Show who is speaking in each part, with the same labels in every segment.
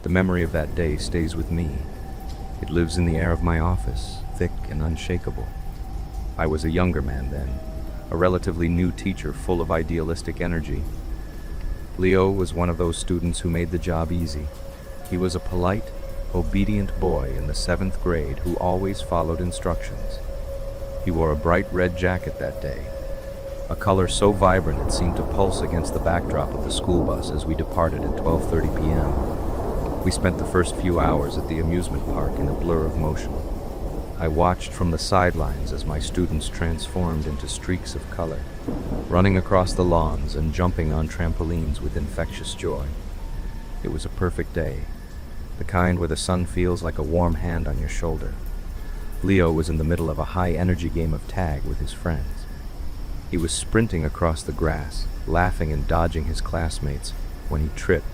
Speaker 1: The memory of that day stays with me. It lives in the air of my office, thick and unshakable. I was a younger man then, a relatively new teacher full of idealistic energy. Leo was one of those students who made the job easy. He was a polite, obedient boy in the 7th grade who always followed instructions. He wore a bright red jacket that day, a color so vibrant it seemed to pulse against the backdrop of the school bus as we departed at 12:30 p.m. We spent the first few hours at the amusement park in a blur of motion. I watched from the sidelines as my students transformed into streaks of color, running across the lawns and jumping on trampolines with infectious joy. It was a perfect day, the kind where the sun feels like a warm hand on your shoulder. Leo was in the middle of a high-energy game of tag with his friends. He was sprinting across the grass, laughing and dodging his classmates, when he tripped.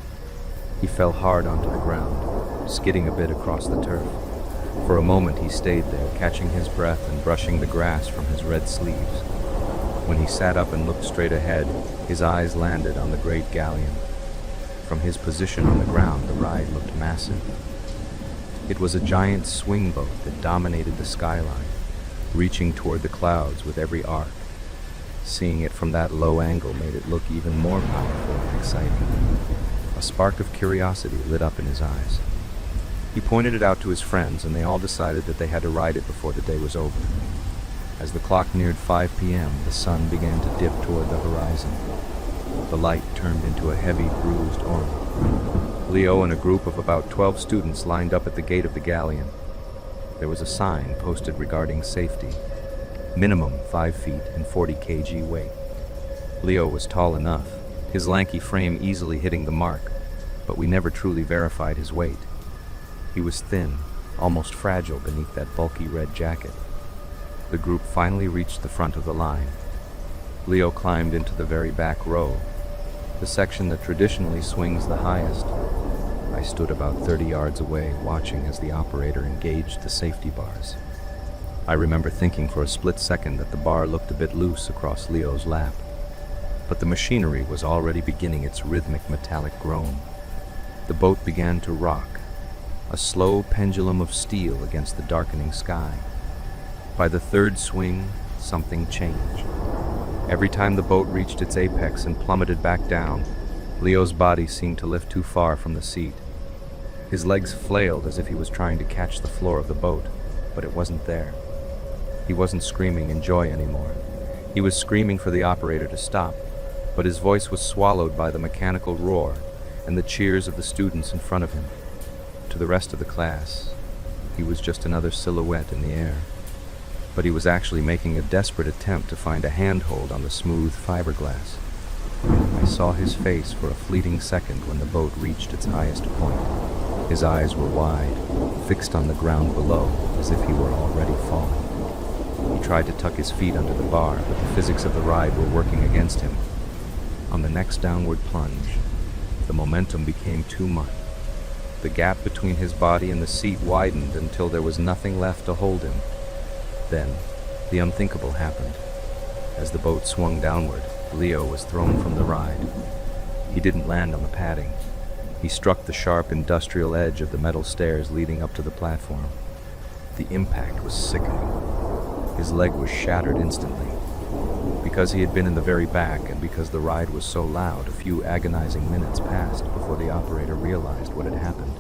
Speaker 1: He fell hard onto the ground, skidding a bit across the turf. For a moment he stayed there, catching his breath and brushing the grass from his red sleeves. When he sat up and looked straight ahead, his eyes landed on the great galleon. From his position on the ground, the ride looked massive. It was a giant swing boat that dominated the skyline, reaching toward the clouds with every arc. Seeing it from that low angle made it look even more powerful and exciting. A spark of curiosity lit up in his eyes. He pointed it out to his friends, and they all decided that they had to ride it before the day was over. As the clock neared 5 p.m., the sun began to dip toward the horizon. The light turned into a heavy, bruised orange. Leo and a group of about 12 students lined up at the gate of the galleon. There was a sign posted regarding safety. Minimum 5 feet and 40 kg weight. Leo was tall enough, his lanky frame easily hitting the mark, but we never truly verified his weight. He was thin, almost fragile beneath that bulky red jacket. The group finally reached the front of the line. Leo climbed into the very back row, the section that traditionally swings the highest. I stood about 30 yards away, watching as the operator engaged the safety bars. I remember thinking for a split second that the bar looked a bit loose across Leo's lap, but the machinery was already beginning its rhythmic metallic groan. The boat began to rock, a slow pendulum of steel against the darkening sky. By the third swing, something changed. Every time the boat reached its apex and plummeted back down, Leo's body seemed to lift too far from the seat. His legs flailed as if he was trying to catch the floor of the boat, but it wasn't there. He wasn't screaming in joy anymore. He was screaming for the operator to stop, but his voice was swallowed by the mechanical roar and the cheers of the students in front of him. To the rest of the class, he was just another silhouette in the air. But he was actually making a desperate attempt to find a handhold on the smooth fiberglass. I saw his face for a fleeting second when the boat reached its highest point. His eyes were wide, fixed on the ground below, as if he were already falling. He tried to tuck his feet under the bar, but the physics of the ride were working against him. On the next downward plunge, the momentum became too much. The gap between his body and the seat widened until there was nothing left to hold him. Then, the unthinkable happened. As the boat swung downward, Leo was thrown from the ride. He didn't land on the padding. He struck the sharp industrial edge of the metal stairs leading up to the platform. The impact was sickening. His leg was shattered instantly. Because he had been in the very back and because the ride was so loud, a few agonizing minutes passed before the operator realized what had happened.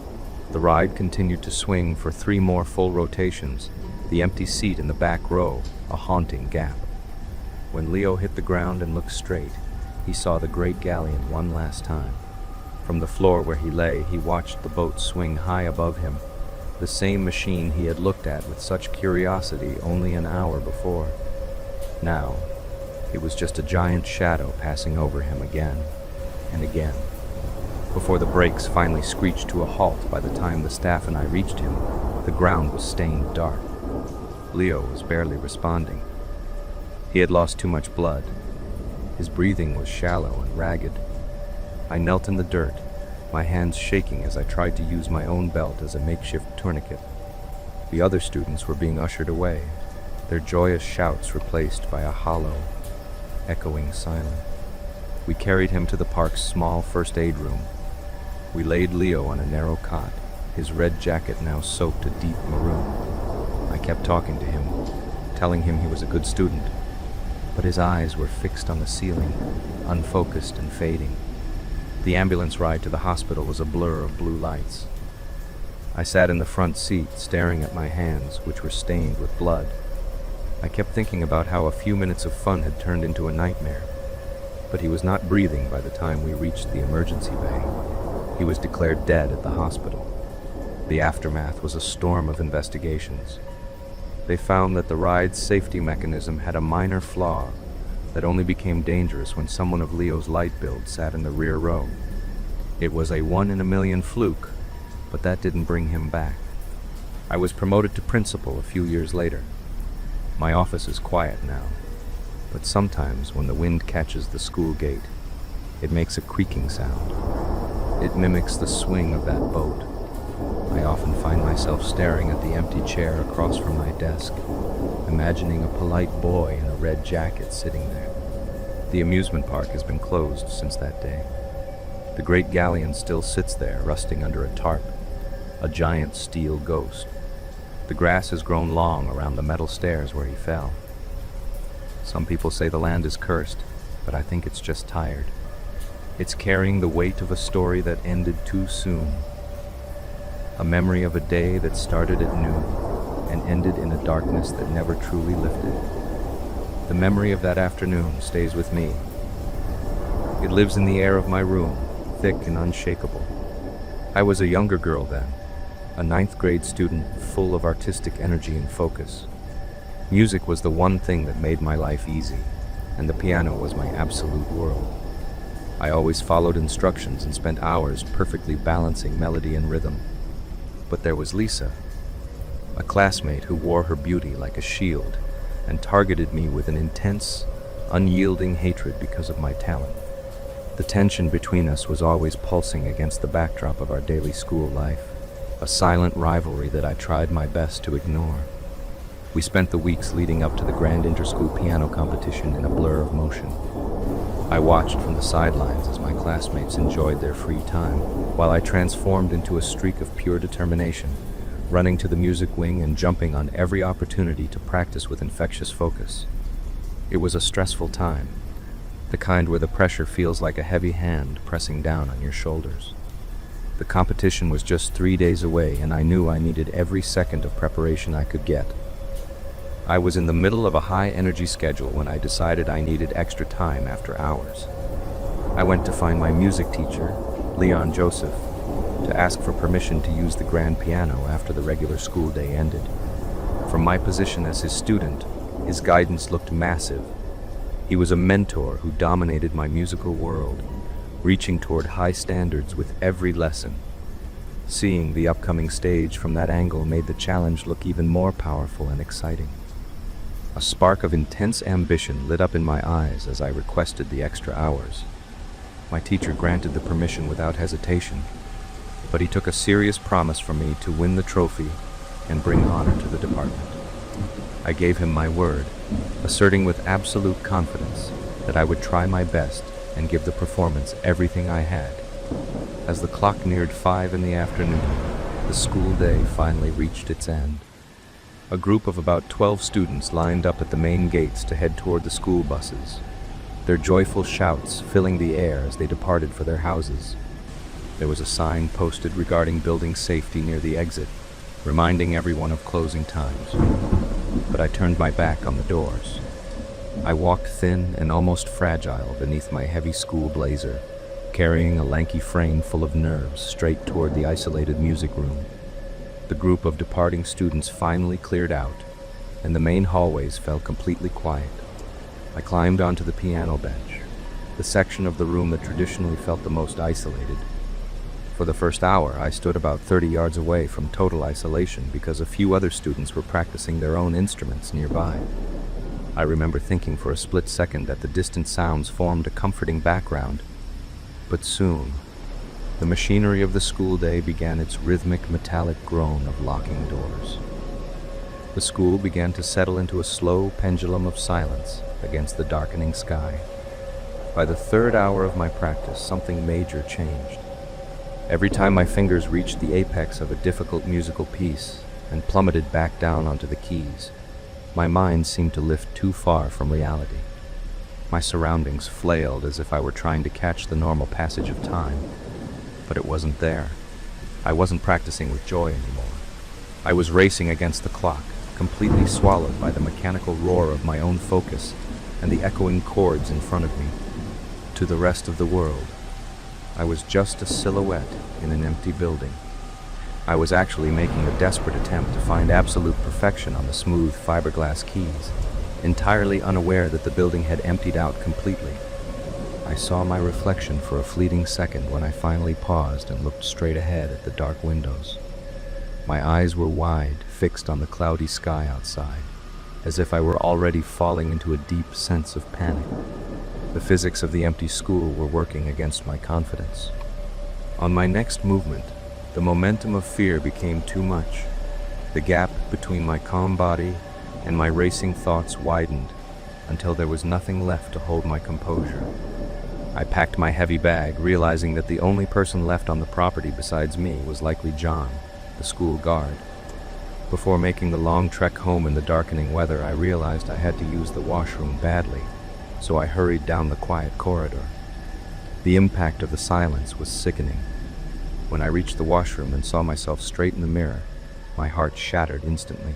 Speaker 1: The ride continued to swing for 3 more full rotations, the empty seat in the back row a haunting gap. When Leo hit the ground and looked straight, he saw the great galleon one last time. From the floor where he lay, he watched the boat swing high above him, the same machine he had looked at with such curiosity only an hour before. Now, it was just a giant shadow passing over him again and again. Before the brakes finally screeched to a halt by the time the staff and I reached him, the ground was stained dark. Leo was barely responding. He had lost too much blood. His breathing was shallow and ragged. I knelt in the dirt, my hands shaking as I tried to use my own belt as a makeshift tourniquet. The other students were being ushered away, their joyous shouts replaced by a hollow, echoing silence. We carried him to the park's small first aid room. We laid Leo on a narrow cot, his red jacket now soaked a deep maroon. I kept talking to him, telling him he was a good student, but his eyes were fixed on the ceiling, unfocused and fading. The ambulance ride to the hospital was a blur of blue lights. I sat in the front seat, staring at my hands, which were stained with blood. I kept thinking about how a few minutes of fun had turned into a nightmare. But he was not breathing by the time we reached the emergency bay. He was declared dead at the hospital. The aftermath was a storm of investigations. They found that the ride's safety mechanism had a minor flaw that only became dangerous when someone of Leo's light build sat in the rear row. It was a 1-in-a-million fluke, but that didn't bring him back. I was promoted to principal a few years later. My office is quiet now, but sometimes when the wind catches the school gate, it makes a creaking sound. It mimics the swing of that boat. I often find myself staring at the empty chair across from my desk, imagining a polite boy in a red jacket sitting there. The amusement park has been closed since that day. The great galleon still sits there, rusting under a tarp, a giant steel ghost. The grass has grown long around the metal stairs where he fell. Some people say the land is cursed, but I think it's just tired. It's carrying the weight of a story that ended too soon. A memory of a day that started at noon and ended in a darkness that never truly lifted. The memory of that afternoon stays with me. It lives in the air of my room, thick and unshakable. I was a younger girl then, a 9th grade student full of artistic energy and focus. Music was the one thing that made my life easy, and the piano was my absolute world. I always followed instructions and spent hours perfectly balancing melody and rhythm. But there was Lisa, a classmate who wore her beauty like a shield and targeted me with an intense, unyielding hatred because of my talent. The tension between us was always pulsing against the backdrop of our daily school life, a silent rivalry that I tried my best to ignore. We spent the weeks leading up to the grand interschool piano competition in a blur of motion. I watched from the sidelines as my classmates enjoyed their free time, while I transformed into a streak of pure determination, running to the music wing and jumping on every opportunity to practice with infectious focus. It was a stressful time, the kind where the pressure feels like a heavy hand pressing down on your shoulders. The competition was just 3 days away, and I knew I needed every second of preparation I could get. I was in the middle of a high-energy schedule when I decided I needed extra time after hours. I went to find my music teacher, Leon Joseph, to ask for permission to use the grand piano after the regular school day ended. From my position as his student, his guidance looked massive. He was a mentor who dominated my musical world, reaching toward high standards with every lesson. Seeing the upcoming stage from that angle made the challenge look even more powerful and exciting. A spark of intense ambition lit up in my eyes as I requested the extra hours. My teacher granted the permission without hesitation, but he took a serious promise from me to win the trophy and bring honor to the department. I gave him my word, asserting with absolute confidence that I would try my best and give the performance everything I had. As the clock neared 5 in the afternoon, the school day finally reached its end. A group of about 12 students lined up at the main gates to head toward the school buses, their joyful shouts filling the air as they departed for their houses. There was a sign posted regarding building safety near the exit, reminding everyone of closing times. But I turned my back on the doors. I walked thin and almost fragile beneath my heavy school blazer, carrying a lanky frame full of nerves straight toward the isolated music room. The group of departing students finally cleared out, and the main hallways fell completely quiet. I climbed onto the piano bench, the section of the room that traditionally felt the most isolated. For the first hour, I stood about 30 yards away from total isolation because a few other students were practicing their own instruments nearby. I remember thinking for a split second that the distant sounds formed a comforting background, but soon, the machinery of the school day began its rhythmic metallic groan of locking doors. The school began to settle into a slow pendulum of silence against the darkening sky. By the 3rd hour of my practice, something major changed. Every time my fingers reached the apex of a difficult musical piece and plummeted back down onto the keys, my mind seemed to lift too far from reality. My surroundings flailed as if I were trying to catch the normal passage of time, but it wasn't there. I wasn't practicing with joy anymore. I was racing against the clock, completely swallowed by the mechanical roar of my own focus and the echoing chords in front of me. To the rest of the world, I was just a silhouette in an empty building. I was actually making a desperate attempt to find absolute perfection on the smooth fiberglass keys, entirely unaware that the building had emptied out completely. I saw my reflection for a fleeting second when I finally paused and looked straight ahead at the dark windows. My eyes were wide, fixed on the cloudy sky outside, as if I were already falling into a deep sense of panic. The physics of the empty school were working against my confidence. On my next movement, the momentum of fear became too much. The gap between my calm body and my racing thoughts widened until there was nothing left to hold my composure. I packed my heavy bag, realizing that the only person left on the property besides me was likely John, the school guard. Before making the long trek home in the darkening weather, I realized I had to use the washroom badly, so I hurried down the quiet corridor. The impact of the silence was sickening. When I reached the washroom and saw myself straight in the mirror, my heart shattered instantly.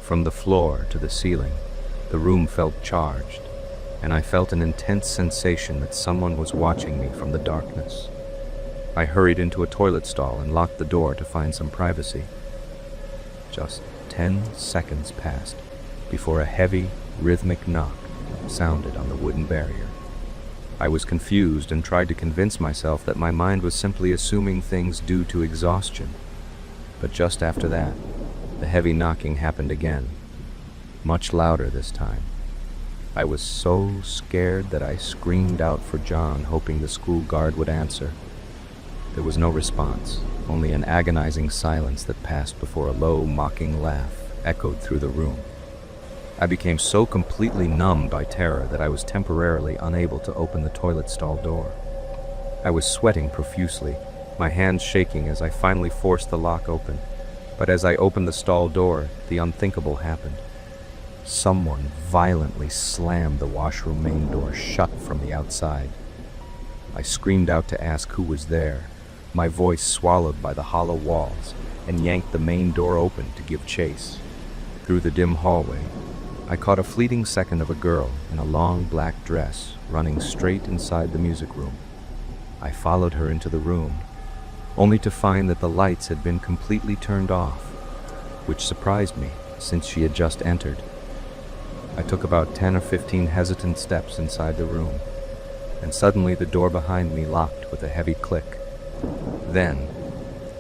Speaker 1: From the floor to the ceiling, the room felt charged, and I felt an intense sensation that someone was watching me from the darkness. I hurried into a toilet stall and locked the door to find some privacy. Just 10 seconds passed before a heavy, rhythmic knock sounded on the wooden barrier. I was confused and tried to convince myself that my mind was simply assuming things due to exhaustion. But just after that, the heavy knocking happened again, much louder this time. I was so scared that I screamed out for John, hoping the school guard would answer. There was no response, only an agonizing silence that passed before a low, mocking laugh echoed through the room. I became so completely numbed by terror that I was temporarily unable to open the toilet stall door. I was sweating profusely, my hands shaking as I finally forced the lock open. But as I opened the stall door, the unthinkable happened. Someone violently slammed the washroom main door shut from the outside. I screamed out to ask who was there, my voice swallowed by the hollow walls, and yanked the main door open to give chase. Through the dim hallway, I caught a fleeting second of a girl in a long black dress running straight inside the music room. I followed her into the room, only to find that the lights had been completely turned off, which surprised me since she had just entered. I took about 10 or 15 hesitant steps inside the room, and suddenly the door behind me locked with a heavy click. Then,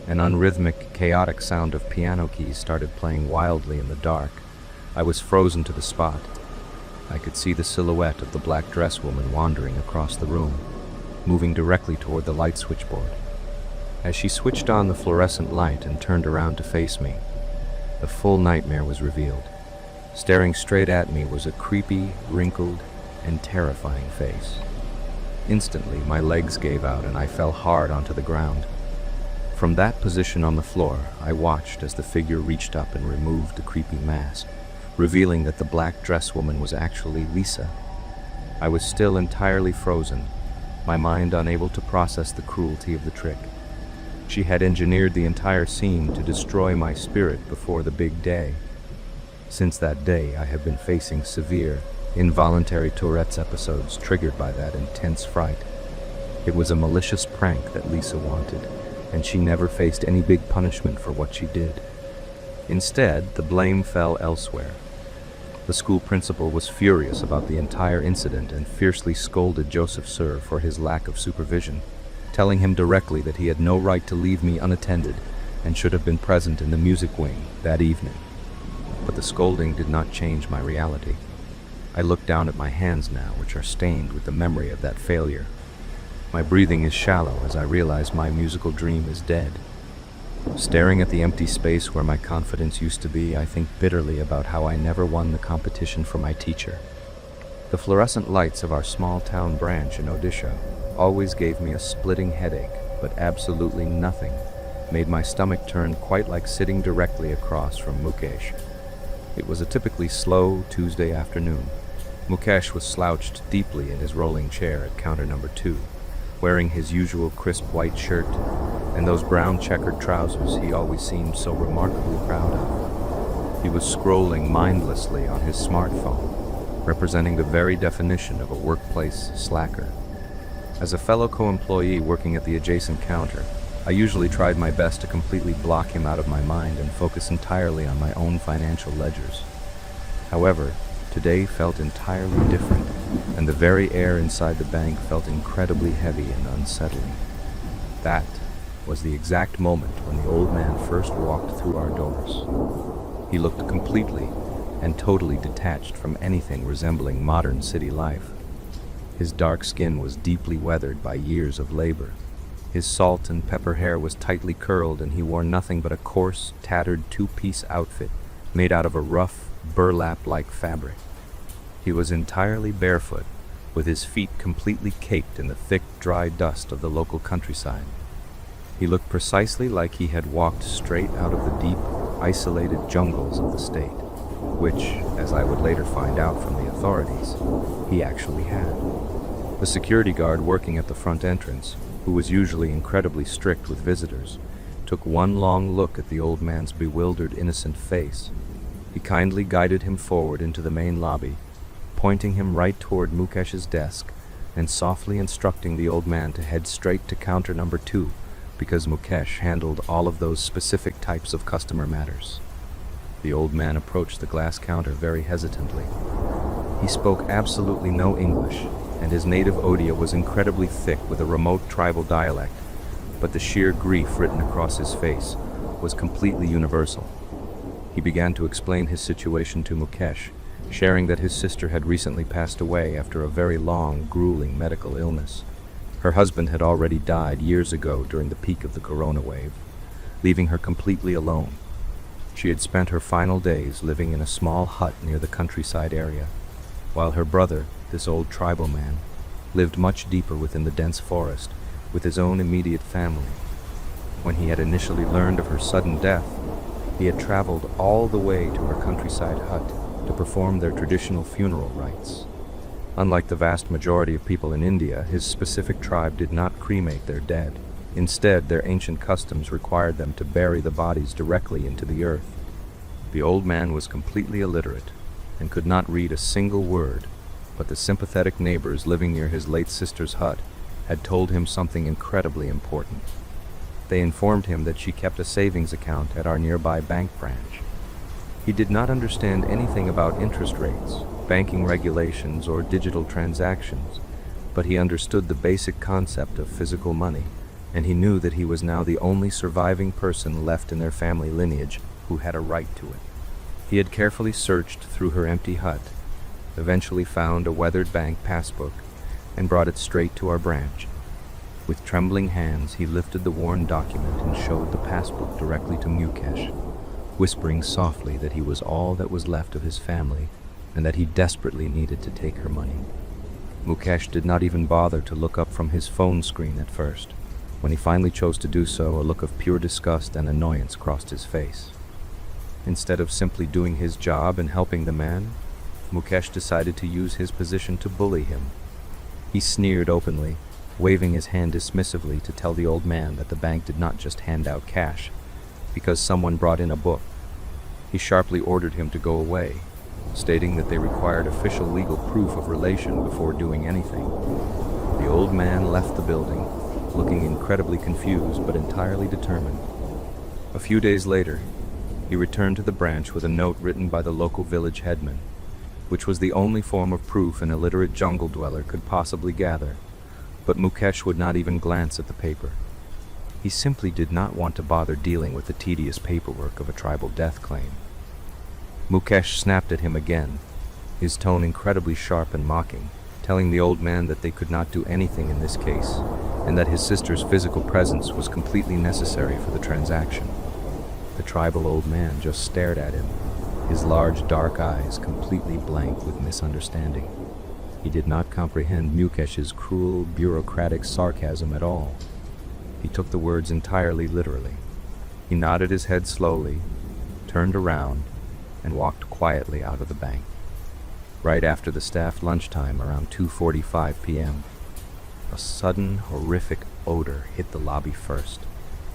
Speaker 1: an unrhythmic, chaotic sound of piano keys started playing wildly in the dark. I was frozen to the spot. I could see the silhouette of the black dress woman wandering across the room, moving directly toward the light switchboard. As she switched on the fluorescent light and turned around to face me, the full nightmare was revealed. Staring straight at me was a creepy, wrinkled, and terrifying face. Instantly, my legs gave out and I fell hard onto the ground. From that position on the floor, I watched as the figure reached up and removed the creepy mask, revealing that the black dress woman was actually Lisa. I was still entirely frozen, my mind unable to process the cruelty of the trick. She had engineered the entire scene to destroy my spirit before the big day. Since that day, I have been facing severe, involuntary Tourette's episodes triggered by that intense fright. It was a malicious prank that Lisa wanted, and she never faced any big punishment for what she did. Instead, the blame fell elsewhere. The school principal was furious about the entire incident and fiercely scolded Joseph Sir for his lack of supervision, telling him directly that he had no right to leave me unattended and should have been present in the music wing that evening. But the scolding did not change my reality. I look down at my hands now, which are stained with the memory of that failure. My breathing is shallow as I realize my musical dream is dead. Staring at the empty space where my confidence used to be, I think bitterly about how I never won the competition for my teacher. The fluorescent lights of our small town branch in Odisha always gave me a splitting headache, but absolutely nothing made my stomach turn quite like sitting directly across from Mukesh. It was a typically slow Tuesday afternoon. Mukesh was slouched deeply in his rolling chair at counter number 2, wearing his usual crisp white shirt and those brown checkered trousers he always seemed so remarkably proud of. He was scrolling mindlessly on his smartphone, representing the very definition of a workplace slacker. As a fellow co-employee working at the adjacent counter, I usually tried my best to completely block him out of my mind and focus entirely on my own financial ledgers. However, today felt entirely different, and the very air inside the bank felt incredibly heavy and unsettling. That was the exact moment when the old man first walked through our doors. He looked completely and totally detached from anything resembling modern city life. His dark skin was deeply weathered by years of labor. His salt and pepper hair was tightly curled, and he wore nothing but a coarse, tattered two-piece outfit made out of a rough, burlap-like fabric. He was entirely barefoot, with his feet completely caked in the thick, dry dust of the local countryside. He looked precisely like he had walked straight out of the deep, isolated jungles of the state, which, as I would later find out from the authorities, he actually had. The security guard working at the front entrance, who was usually incredibly strict with visitors, took one long look at the old man's bewildered, innocent face. He kindly guided him forward into the main lobby, pointing him right toward Mukesh's desk and softly instructing the old man to head straight to counter number 2, because Mukesh handled all of those specific types of customer matters. The old man approached the glass counter very hesitantly. He spoke absolutely no English, and his native Odia was incredibly thick with a remote tribal dialect, but the sheer grief written across his face was completely universal. He began to explain his situation to Mukesh, sharing that his sister had recently passed away after a very long, grueling medical illness. Her husband had already died years ago during the peak of the corona wave, leaving her completely alone. She had spent her final days living in a small hut near the countryside area, while her brother, this old tribal man, lived much deeper within the dense forest with his own immediate family. When he had initially learned of her sudden death, he had traveled all the way to her countryside hut to perform their traditional funeral rites. Unlike the vast majority of people in India, his specific tribe did not cremate their dead. Instead, their ancient customs required them to bury the bodies directly into the earth. The old man was completely illiterate and could not read a single word, but the sympathetic neighbors living near his late sister's hut had told him something incredibly important. They informed him that she kept a savings account at our nearby bank branch. He did not understand anything about interest rates, banking regulations, or digital transactions, but he understood the basic concept of physical money, and he knew that he was now the only surviving person left in their family lineage who had a right to it. He had carefully searched through her empty hut, eventually found a weathered bank passbook, and brought it straight to our branch. With trembling hands, he lifted the worn document and showed the passbook directly to Mukesh, whispering softly that he was all that was left of his family and that he desperately needed to take her money. Mukesh did not even bother to look up from his phone screen at first. When he finally chose to do so, a look of pure disgust and annoyance crossed his face. Instead of simply doing his job and helping the man, Mukesh decided to use his position to bully him. He sneered openly, waving his hand dismissively to tell the old man that the bank did not just hand out cash because someone brought in a book. He sharply ordered him to go away, stating that they required official legal proof of relation before doing anything. The old man left the building, looking incredibly confused but entirely determined. A few days later, he returned to the branch with a note written by the local village headman, which was the only form of proof an illiterate jungle dweller could possibly gather. But Mukesh would not even glance at the paper. He simply did not want to bother dealing with the tedious paperwork of a tribal death claim. Mukesh snapped at him again, his tone incredibly sharp and mocking, telling the old man that they could not do anything in this case, and that his sister's physical presence was completely necessary for the transaction. The tribal old man just stared at him, his large dark eyes completely blank with misunderstanding. He did not comprehend Mukesh's cruel, bureaucratic sarcasm at all. He took the words entirely literally. He nodded his head slowly, turned around, and walked quietly out of the bank. Right after the staff lunchtime, around 2:45 p.m., a sudden, horrific odor hit the lobby first.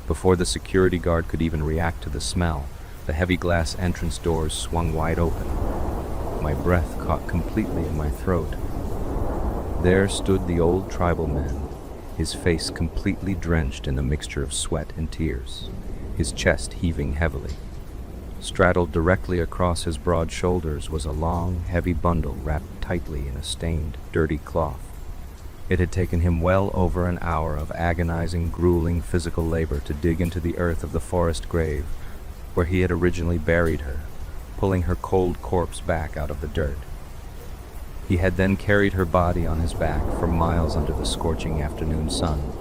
Speaker 1: Before the security guard could even react to the smell, the heavy glass entrance doors swung wide open. My breath caught completely in my throat. There stood the old tribal man, his face completely drenched in a mixture of sweat and tears, his chest heaving heavily. Straddled directly across his broad shoulders was a long, heavy bundle wrapped tightly in a stained, dirty cloth. It had taken him well over an hour of agonizing, grueling physical labor to dig into the earth of the forest grave where he had originally buried her, pulling her cold corpse back out of the dirt. He had then carried her body on his back for miles under the scorching afternoon sun,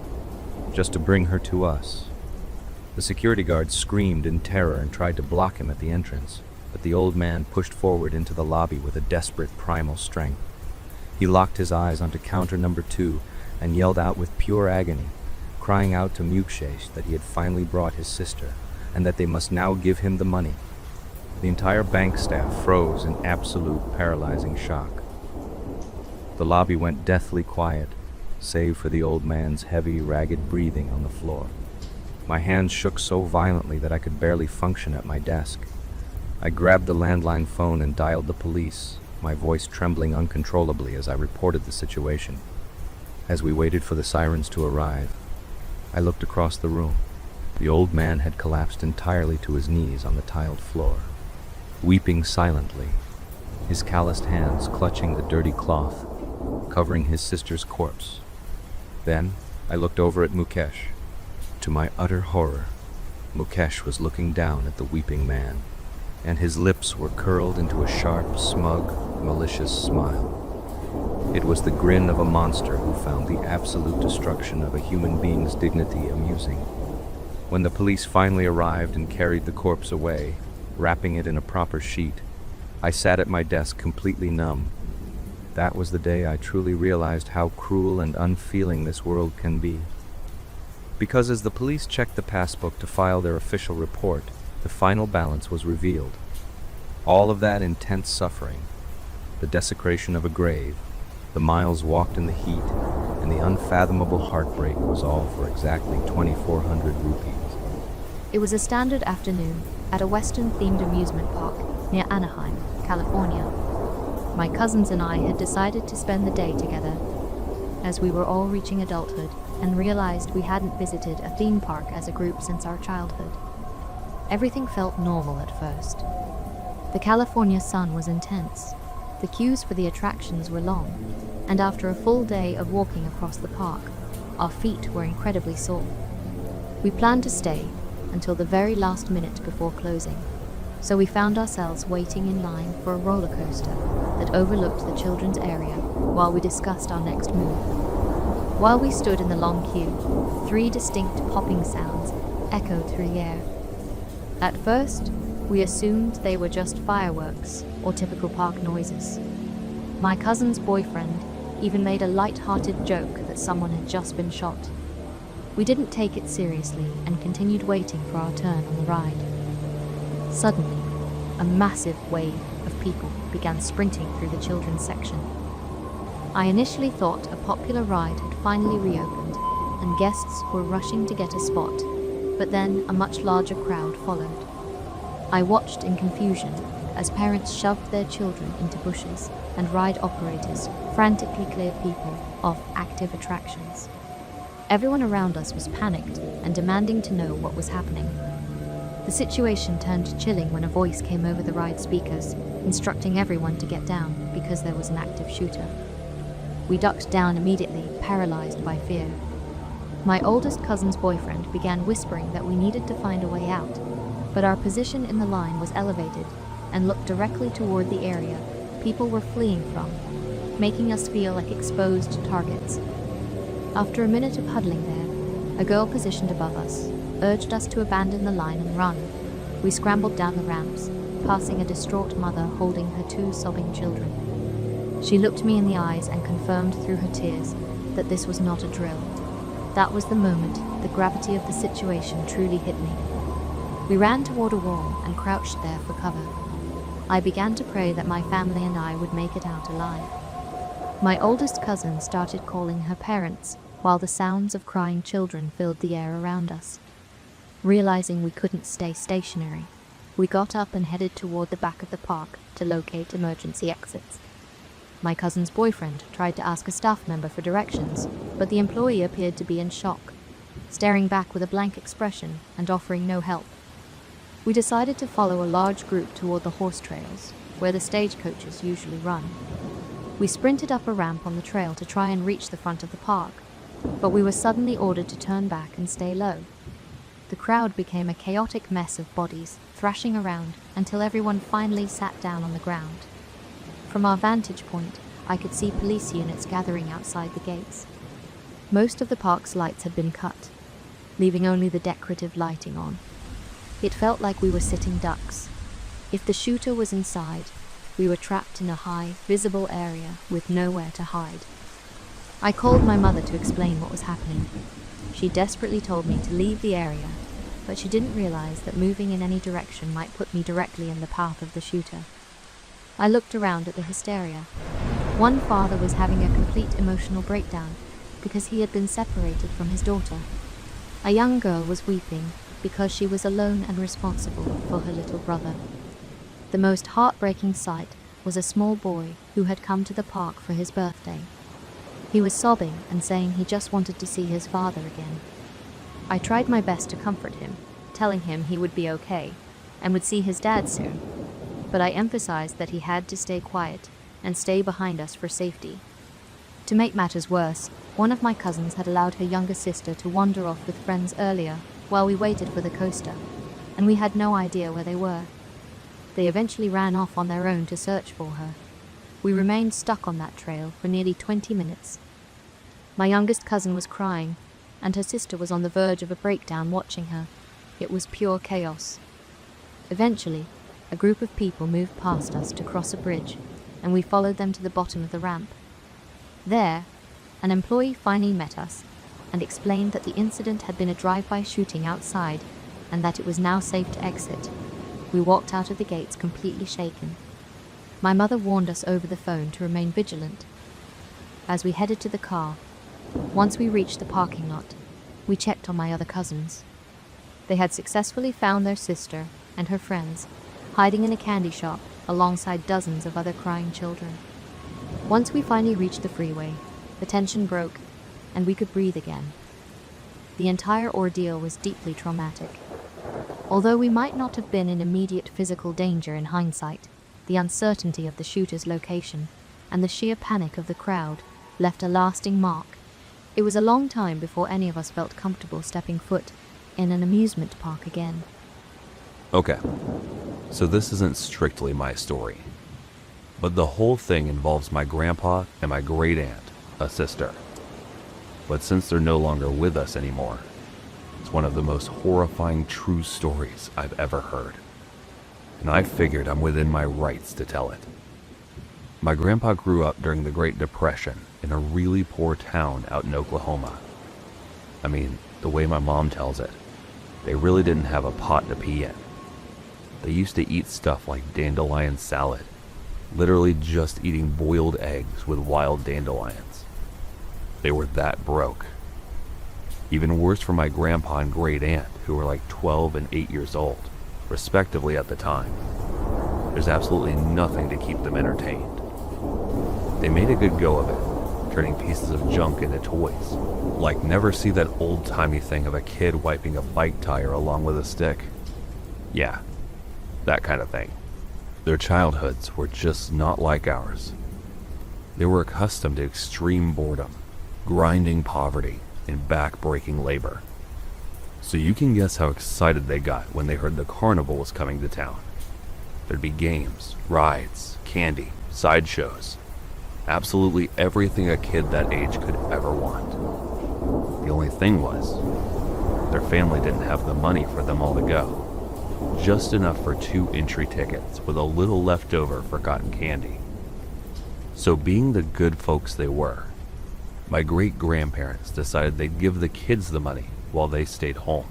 Speaker 1: just to bring her to us. The security guard screamed in terror and tried to block him at the entrance, but the old man pushed forward into the lobby with a desperate primal strength. He locked his eyes onto counter number 2 and yelled out with pure agony, crying out to Mukshesh that he had finally brought his sister and that they must now give him the money. The entire bank staff froze in absolute paralyzing shock. The lobby went deathly quiet, save for the old man's heavy, ragged breathing on the floor. My hands shook so violently that I could barely function at my desk. I grabbed the landline phone and dialed the police, my voice trembling uncontrollably as I reported the situation. As we waited for the sirens to arrive, I looked across the room. The old man had collapsed entirely to his knees on the tiled floor, weeping silently, his calloused hands clutching the dirty cloth, covering his sister's corpse. Then I looked over at Mukesh. To my utter horror, Mukesh was looking down at the weeping man, and his lips were curled into a sharp, smug, malicious smile. It was the grin of a monster who found the absolute destruction of a human being's dignity amusing. When the police finally arrived and carried the corpse away, wrapping it in a proper sheet, I sat at my desk completely numb. That was the day I truly realized how cruel and unfeeling this world can be. Because as the police checked the passbook to file their official report, the final balance was revealed. All of that intense suffering, the desecration of a grave, the miles walked in the heat, and the unfathomable heartbreak was all for exactly 2,400 rupees.
Speaker 2: It was a standard afternoon at a Western-themed amusement park near Anaheim, California. My cousins and I had decided to spend the day together, as we were all reaching adulthood and realized we hadn't visited a theme park as a group since our childhood. Everything felt normal at first. The California sun was intense, the queues for the attractions were long, and after a full day of walking across the park, our feet were incredibly sore. We planned to stay until the very last minute before closing, so we found ourselves waiting in line for a roller coaster that overlooked the children's area while we discussed our next move. While we stood in the long queue, 3 distinct popping sounds echoed through the air. At first, we assumed they were just fireworks or typical park noises. My cousin's boyfriend even made a light-hearted joke that someone had just been shot. We didn't take it seriously and continued waiting for our turn on the ride. Suddenly, a massive wave of people began sprinting through the children's section. I initially thought a popular ride had finally reopened and guests were rushing to get a spot, but then a much larger crowd followed. I watched in confusion as parents shoved their children into bushes and ride operators frantically cleared people off active attractions. Everyone around us was panicked and demanding to know what was happening. The situation turned chilling when a voice came over the ride speakers, instructing everyone to get down because there was an active shooter. We ducked down immediately, paralyzed by fear. My oldest cousin's boyfriend began whispering that we needed to find a way out, but our position in the line was elevated and looked directly toward the area people were fleeing from, making us feel like exposed targets. After a minute of huddling there, a girl positioned above us urged us to abandon the line and run. We scrambled down the ramps, passing a distraught mother holding her 2 sobbing children. She looked me in the eyes and confirmed through her tears that this was not a drill. That was the moment the gravity of the situation truly hit me. We ran toward a wall and crouched there for cover. I began to pray that my family and I would make it out alive. My oldest cousin started calling her parents, while the sounds of crying children filled the air around us. Realizing we couldn't stay stationary, we got up and headed toward the back of the park to locate emergency exits. My cousin's boyfriend tried to ask a staff member for directions, but the employee appeared to be in shock, staring back with a blank expression and offering no help. We decided to follow a large group toward the horse trails, where the stagecoaches usually run. We sprinted up a ramp on the trail to try and reach the front of the park, but we were suddenly ordered to turn back and stay low. The crowd became a chaotic mess of bodies thrashing around until everyone finally sat down on the ground. From our vantage point, I could see police units gathering outside the gates. Most of the park's lights had been cut, leaving only the decorative lighting on. It felt like we were sitting ducks. If the shooter was inside, we were trapped in a high, visible area with nowhere to hide. I called my mother to explain what was happening. She desperately told me to leave the area, but she didn't realize that moving in any direction might put me directly in the path of the shooter. I looked around at the hysteria. One father was having a complete emotional breakdown because he had been separated from his daughter. A young girl was weeping because she was alone and responsible for her little brother. The most heartbreaking sight was a small boy who had come to the park for his birthday. He was sobbing and saying he just wanted to see his father again. I tried my best to comfort him, telling him he would be okay and would see his dad soon, but I emphasized that he had to stay quiet and stay behind us for safety. To make matters worse, one of my cousins had allowed her younger sister to wander off with friends earlier while we waited for the coaster, and we had no idea where they were. They eventually ran off on their own to search for her. We remained stuck on that trail for nearly 20 minutes. My youngest cousin was crying, and her sister was on the verge of a breakdown watching her. It was pure chaos. Eventually, a group of people moved past us to cross a bridge, and we followed them to the bottom of the ramp. There, an employee finally met us and explained that the incident had been a drive-by shooting outside and that it was now safe to exit. We walked out of the gates completely shaken. My mother warned us over the phone to remain vigilant. As we headed to the car, once we reached the parking lot, we checked on my other cousins. They had successfully found their sister and her friends hiding in a candy shop alongside dozens of other crying children. Once we finally reached the freeway, the tension broke and we could breathe again. The entire ordeal was deeply traumatic. Although we might not have been in immediate physical danger in hindsight, the uncertainty of the shooter's location and the sheer panic of the crowd left a lasting mark. It was a long time before any of us felt comfortable stepping foot in an amusement park again.
Speaker 3: Okay, so this isn't strictly my story, but the whole thing involves my grandpa and my great aunt, a sister. But since they're no longer with us anymore, it's one of the most horrifying true stories I've ever heard. And I figured I'm within my rights to tell it. My grandpa grew up during the Great Depression in a really poor town out in Oklahoma. I mean, the way my mom tells it, they really didn't have a pot to pee in. They used to eat stuff like dandelion salad, literally just eating boiled eggs with wild dandelions. They were that broke. Even worse for my grandpa and great aunt, who were like 12 and 8 years old, respectively at the time. There's absolutely nothing to keep them entertained. They made a good go of it, turning pieces of junk into toys. Like never see that old-timey thing of a kid wiping a bike tire along with a stick? Yeah, that kind of thing. Their childhoods were just not like ours. They were accustomed to extreme boredom, grinding poverty, and back-breaking labor. So you can guess how excited they got when they heard the carnival was coming to town. There'd be games, rides, candy, sideshows, absolutely everything a kid that age could ever want. The only thing was, their family didn't have the money for them all to go. Just enough for 2 entry tickets with a little left over for cotton candy. So being the good folks they were, My great-grandparents decided they'd give the kids the money while they stayed home.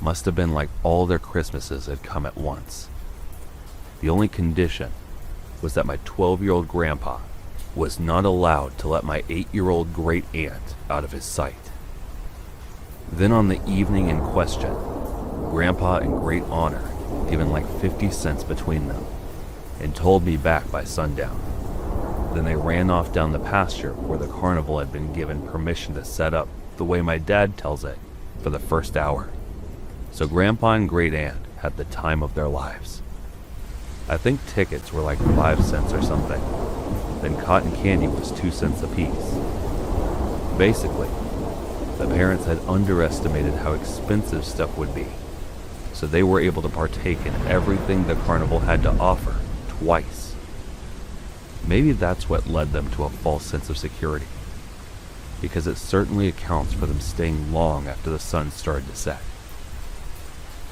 Speaker 3: Must have been like all their Christmases had come at once. The only condition was that my 12-year-old grandpa was not allowed to let my 8-year-old great-aunt out of his sight. Then on the evening in question, Grandpa and Great Honor given like 50 cents between them and told me back by sundown. Then they ran off down the pasture where the carnival had been given permission to set up the way my dad tells it for the first hour. So Grandpa and Great Aunt had the time of their lives. I think tickets were like 5 cents or something. Then cotton candy was 2 cents apiece. Basically, the parents had underestimated how expensive stuff would be, so they were able to partake in everything the carnival had to offer twice. Maybe that's what led them to a false sense of security, because it certainly accounts for them staying long after the sun started to set.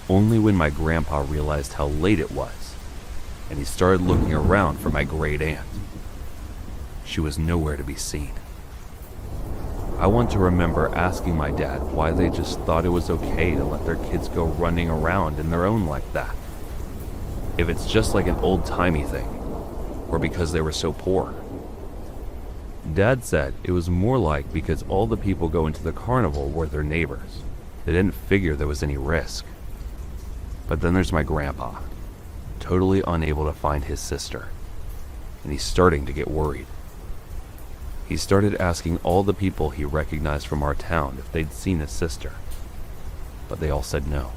Speaker 3: Only when my grandpa realized how late it was, and he started looking around for my great aunt. She was nowhere to be seen. I want to remember asking my dad why they just thought it was okay to let their kids go running around in their own like that. If it's just like an old-timey thing, or because they were so poor. Dad said it was more like because all the people going to the carnival were their neighbors. They didn't figure there was any risk. But then there's my grandpa, totally unable to find his sister, and he's starting to get worried. He started asking all the people he recognized from our town if they'd seen his sister, but they all said no.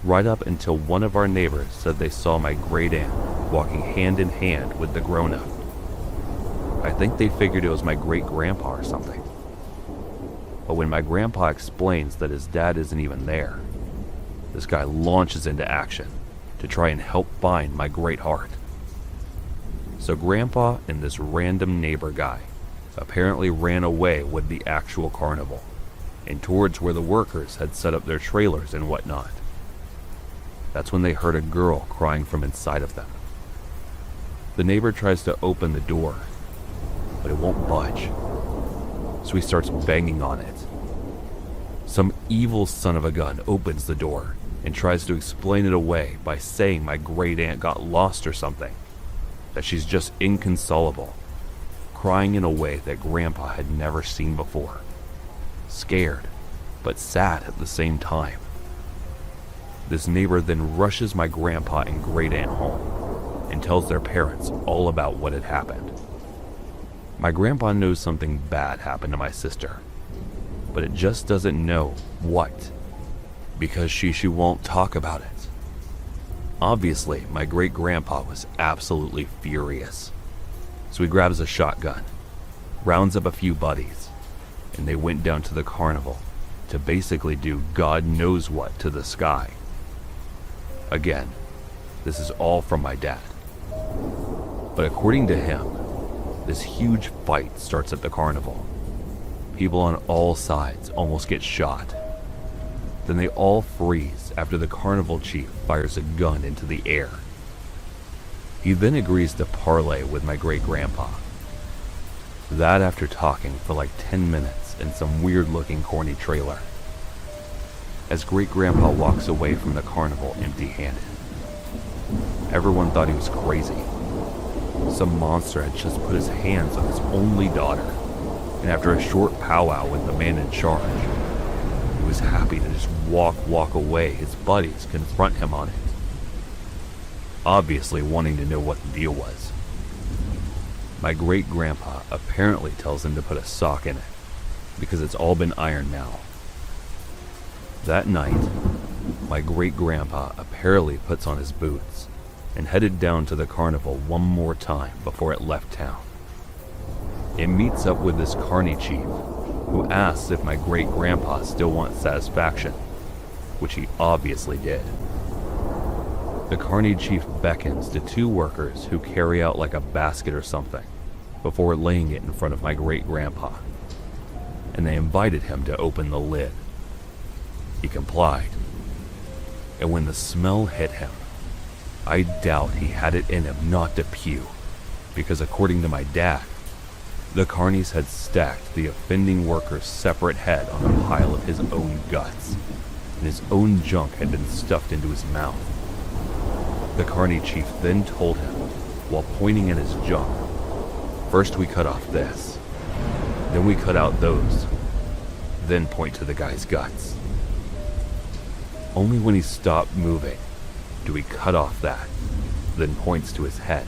Speaker 3: Right up until one of our neighbors said they saw my great aunt walking hand in hand with the grown-up. I think they figured it was my great-grandpa or something. But when my grandpa explains that his dad isn't even there, this guy launches into action to try and help find my great heart. So Grandpa and this random neighbor guy apparently ran away with the actual carnival and towards where the workers had set up their trailers and whatnot. That's when they heard a girl crying from inside of them. The neighbor tries to open the door, but it won't budge. So he starts banging on it. Some evil son of a gun opens the door and tries to explain it away by saying my great aunt got lost or something. That she's just inconsolable, crying in a way that Grandpa had never seen before. Scared, but sad at the same time. This neighbor then rushes my grandpa and great aunt home and tells their parents all about what had happened. My grandpa knows something bad happened to my sister, but it just doesn't know what, because she won't talk about it. Obviously, my great-grandpa was absolutely furious. So he grabs a shotgun, rounds up a few buddies, and they went down to the carnival to basically do God knows what to the sky. Again, this is all from my dad. But according to him, this huge fight starts at the carnival. People on all sides almost get shot. Then they all freeze after the carnival chief fires a gun into the air. He then agrees to parley with my great-grandpa. That after talking for like 10 minutes in some weird-looking corny trailer. As great-grandpa walks away from the carnival empty-handed. Everyone thought he was crazy. Some monster had just put his hands on his only daughter, and after a short powwow with the man in charge, he was happy to just walk away. His buddies confront him on it, obviously wanting to know what the deal was. My great-grandpa apparently tells him to put a sock in it, because it's all been ironed now. That night, my great-grandpa apparently puts on his boots and headed down to the carnival one more time before it left town. It meets up with this carny chief, who asks if my great-grandpa still wants satisfaction, which he obviously did. The carny chief beckons to 2 workers who carry out like a basket or something before laying it in front of my great-grandpa, and they invited him to open the lid. He complied, and when the smell hit him, I doubt he had it in him not to pew, because according to my dad, The carnies had stacked the offending worker's separate head on a pile of his own guts, and his own junk had been stuffed into his mouth. The carny chief then told him, while pointing at his junk, "First we cut off this, then we cut out those, then point to the guy's guts. Only when he stopped moving do we cut off that, then points to his head."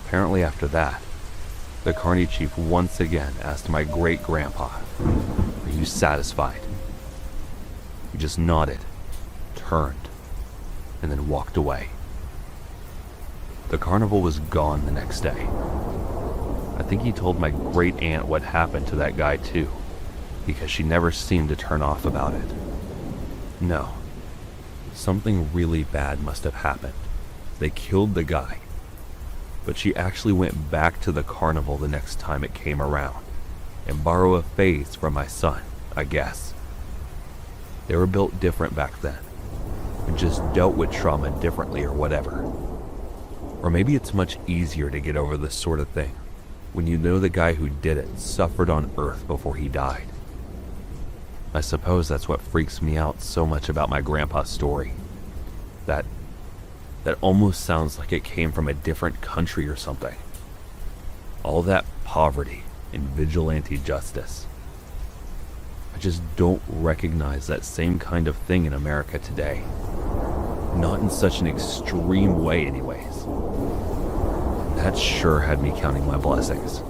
Speaker 3: Apparently after that, the carny chief once again asked my great-grandpa, "Are you satisfied?" He just nodded, turned, and then walked away. The carnival was gone the next day. I think he told my great-aunt what happened to that guy too, because she never seemed to turn off about it. No, something really bad must have happened. They killed the guy, but she actually went back to the carnival the next time it came around and borrowed a face from my son, I guess. They were built different back then, and just dealt with trauma differently or whatever. Or maybe it's much easier to get over this sort of thing when you know the guy who did it suffered on Earth before he died. I suppose that's what freaks me out so much about my grandpa's story. That almost sounds like it came from a different country or something. All that poverty and vigilante justice. I just don't recognize that same kind of thing in America today. Not in such an extreme way anyways. That sure had me counting my blessings,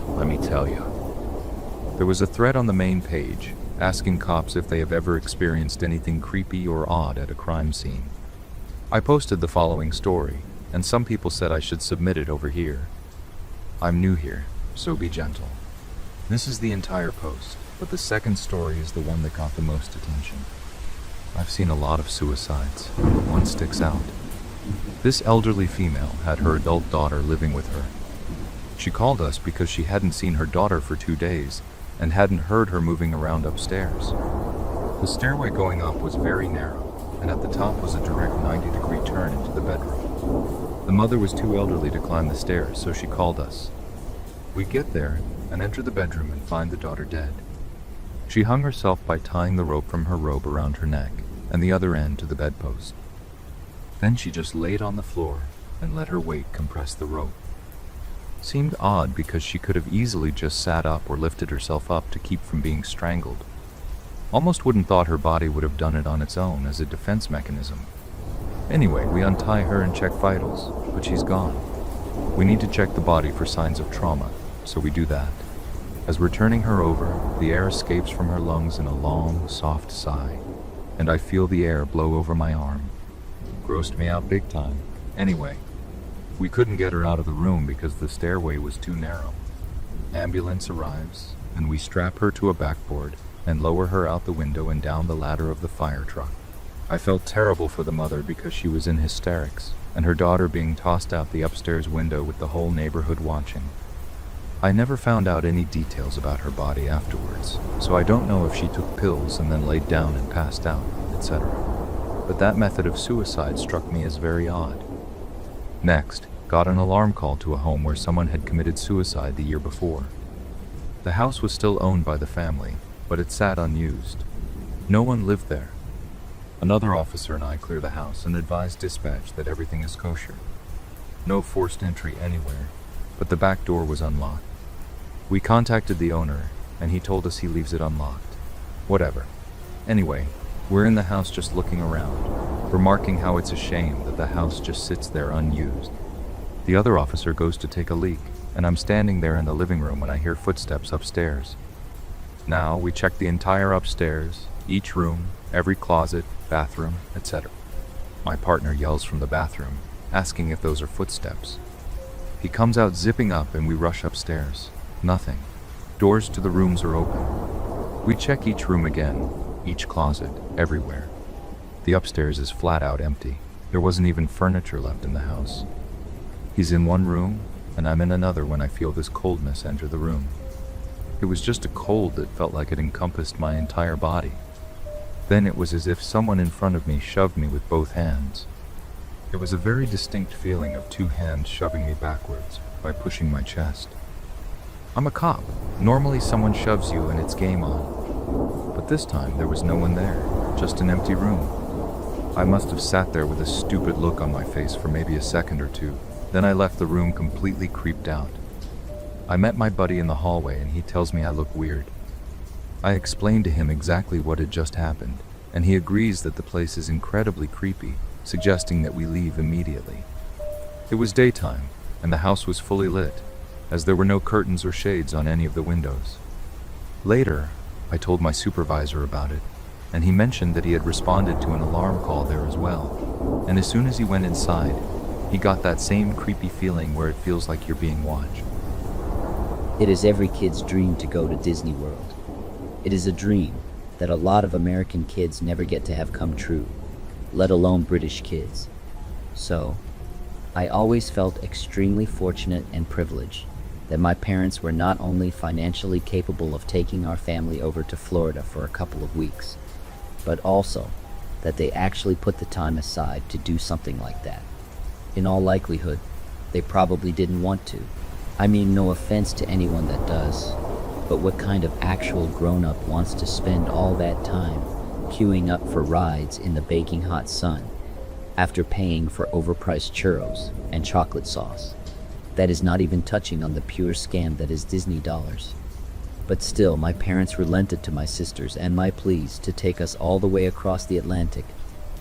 Speaker 3: let me tell you.
Speaker 1: There was a thread on the main page asking cops if they have ever experienced anything creepy or odd at a crime scene. I posted the following story, and some people said I should submit it over here. I'm new here, so be gentle. This is the entire post, but the second story is the one that got the most attention. I've seen a lot of suicides, but one sticks out. This elderly female had her adult daughter living with her. She called us because she hadn't seen her daughter for 2 days and hadn't heard her moving around upstairs. The stairway going up was very narrow, and at the top was a direct 90-degree turn into the bedroom. The mother was too elderly to climb the stairs, so she called us. We get there and enter the bedroom and find the daughter dead. She hung herself by tying the rope from her robe around her neck and the other end to the bedpost. Then she just laid on the floor and let her weight compress the rope. Seemed odd because she could have easily just sat up or lifted herself up to keep from being strangled. Almost wouldn't thought her body would have done it on its own as a defense mechanism. Anyway, we untie her and check vitals, but she's gone. We need to check the body for signs of trauma, so we do that. As we're turning her over, the air escapes from her lungs in a long, soft sigh, and I feel the air blow over my arm. Grossed me out big time. Anyway, we couldn't get her out of the room because the stairway was too narrow. Ambulance arrives, and we strap her to a backboard and lower her out the window and down the ladder of the fire truck. I felt terrible for the mother because she was in hysterics, and her daughter being tossed out the upstairs window with the whole neighborhood watching. I never found out any details about her body afterwards, so I don't know if she took pills and then laid down and passed out, etc. But that method of suicide struck me as very odd. Next, got an alarm call to a home where someone had committed suicide the year before. The house was still owned by the family, but it sat unused. No one lived there. Another officer and I clear the house and advise dispatch that everything is kosher. No forced entry anywhere, but the back door was unlocked. We contacted the owner, and he told us he leaves it unlocked. Whatever. Anyway, we're in the house just looking around, remarking how it's a shame that the house just sits there unused. The other officer goes to take a leak, and I'm standing there in the living room when I hear footsteps upstairs. Now, we check the entire upstairs, each room, every closet, bathroom, etc. My partner yells from the bathroom, asking if those are footsteps. He comes out zipping up and we rush upstairs. Nothing. Doors to the rooms are open. We check each room again, each closet, everywhere. The upstairs is flat out empty. There wasn't even furniture left in the house. He's in one room, and I'm in another when I feel this coldness enter the room. It was just a cold that felt like it encompassed my entire body. Then it was as if someone in front of me shoved me with both hands. It was a very distinct feeling of 2 hands shoving me backwards by pushing my chest. I'm a cop. Normally someone shoves you and it's game on. But this time there was no one there, just an empty room. I must have sat there with a stupid look on my face for maybe a second or two. Then I left the room completely creeped out. I met my buddy in the hallway and he tells me I look weird. I explained to him exactly what had just happened, and he agrees that the place is incredibly creepy, suggesting that we leave immediately. It was daytime, and the house was fully lit, as there were no curtains or shades on any of the windows. Later, I told my supervisor about it, and he mentioned that he had responded to an alarm call there as well. And as soon as he went inside, he got that same creepy feeling where it feels like you're being watched.
Speaker 4: It is every kid's dream to go to Disney World. It is a dream that a lot of American kids never get to have come true, let alone British kids. So, I always felt extremely fortunate and privileged that my parents were not only financially capable of taking our family over to Florida for a couple of weeks, but also that they actually put the time aside to do something like that. In all likelihood, they probably didn't want to. I mean, no offense to anyone that does, but what kind of actual grown-up wants to spend all that time queuing up for rides in the baking hot sun after paying for overpriced churros and chocolate sauce? That is not even touching on the pure scam that is Disney dollars. But still, my parents relented to my sisters and my pleas to take us all the way across the Atlantic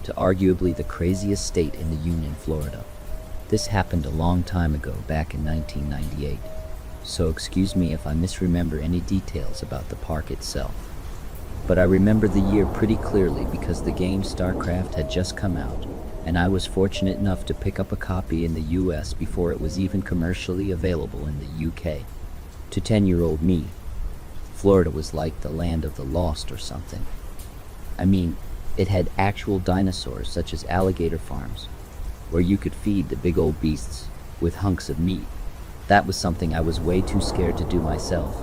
Speaker 4: to arguably the craziest state in the Union, Florida. This happened a long time ago, back in 1998. So excuse me if I misremember any details about the park itself. But I remember the year pretty clearly because the game StarCraft had just come out, and I was fortunate enough to pick up a copy in the US before it was even commercially available in the UK. To 10-year-old me, Florida was like the land of the lost or something. I mean, it had actual dinosaurs such as alligator farms, where you could feed the big old beasts with hunks of meat. That was something I was way too scared to do myself,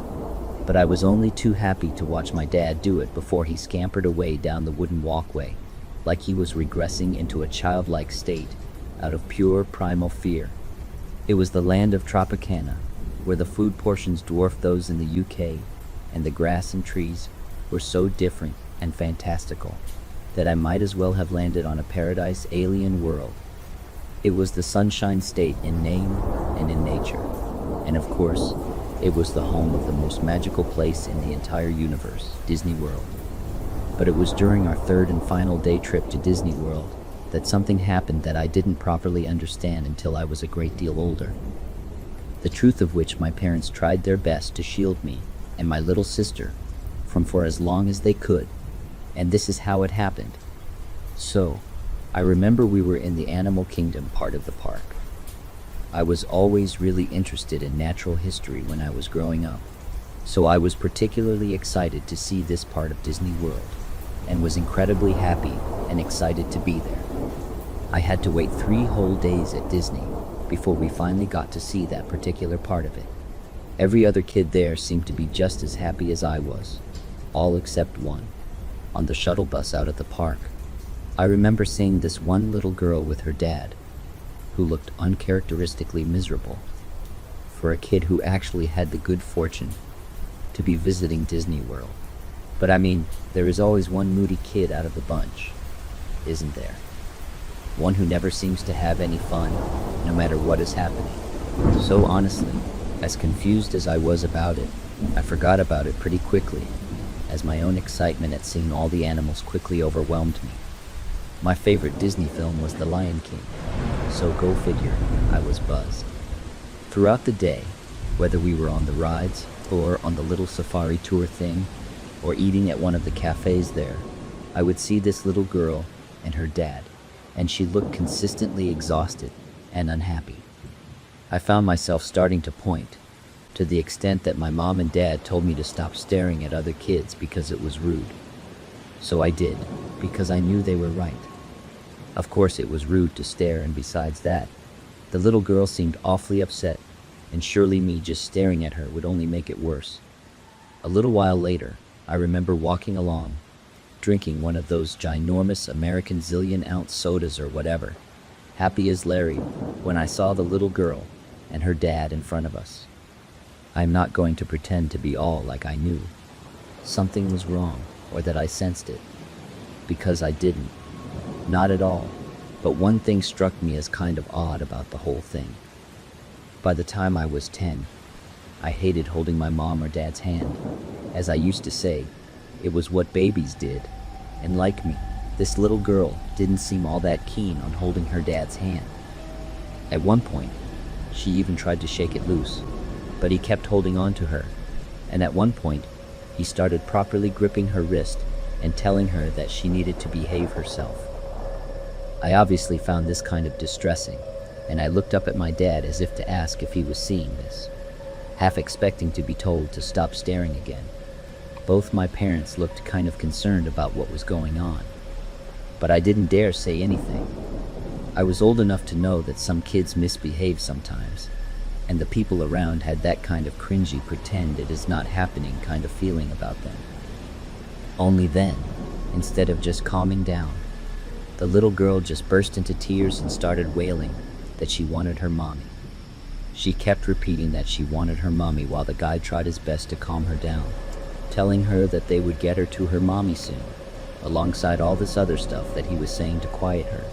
Speaker 4: but I was only too happy to watch my dad do it before he scampered away down the wooden walkway, like he was regressing into a childlike state out of pure primal fear. It was the land of Tropicana, where the food portions dwarfed those in the UK, and the grass and trees were so different and fantastical that I might as well have landed on a paradise alien world. It was the Sunshine State in name and in nature, and of course, it was the home of the most magical place in the entire universe, Disney World. But it was during our third and final day trip to Disney World that something happened that I didn't properly understand until I was a great deal older. The truth of which my parents tried their best to shield me and my little sister from for as long as they could, and this is how it happened. So, I remember we were in the Animal Kingdom part of the park. I was always really interested in natural history when I was growing up, so I was particularly excited to see this part of Disney World, and was incredibly happy and excited to be there. I had to wait 3 whole days at Disney before we finally got to see that particular part of it. Every other kid there seemed to be just as happy as I was, all except one. On the shuttle bus out at the park, I remember seeing this one little girl with her dad, who looked uncharacteristically miserable for a kid who actually had the good fortune to be visiting Disney World. But I mean, there is always one moody kid out of the bunch, isn't there? One who never seems to have any fun, no matter what is happening. So honestly, as confused as I was about it, I forgot about it pretty quickly, as my own excitement at seeing all the animals quickly overwhelmed me. My favorite Disney film was The Lion King, so go figure, I was buzzed. Throughout the day, whether we were on the rides, or on the little safari tour thing, or eating at one of the cafes there, I would see this little girl and her dad, and she looked consistently exhausted and unhappy. I found myself starting to point, to the extent that my mom and dad told me to stop staring at other kids because it was rude. So I did, because I knew they were right. Of course it was rude to stare, and besides that, the little girl seemed awfully upset, and surely me just staring at her would only make it worse. A little while later, I remember walking along, drinking one of those ginormous American zillion-ounce sodas or whatever, happy as Larry, when I saw the little girl and her dad in front of us. I'm not going to pretend to be all like I knew. Something was wrong, or that I sensed it. Because I didn't. Not at all. But one thing struck me as kind of odd about the whole thing. By the time I was 10, I hated holding my mom or dad's hand. As I used to say, it was what babies did. And like me, this little girl didn't seem all that keen on holding her dad's hand. At one point, she even tried to shake it loose, but he kept holding on to her. And at one point, he started properly gripping her wrist and telling her that she needed to behave herself. I obviously found this kind of distressing, and I looked up at my dad as if to ask if he was seeing this, half expecting to be told to stop staring again. Both my parents looked kind of concerned about what was going on, but I didn't dare say anything. I was old enough to know that some kids misbehave sometimes, and the people around had that kind of cringy pretend it is not happening kind of feeling about them. Only then, instead of just calming down, the little girl just burst into tears and started wailing that she wanted her mommy. She kept repeating that she wanted her mommy while the guy tried his best to calm her down, telling her that they would get her to her mommy soon, alongside all this other stuff that he was saying to quiet her.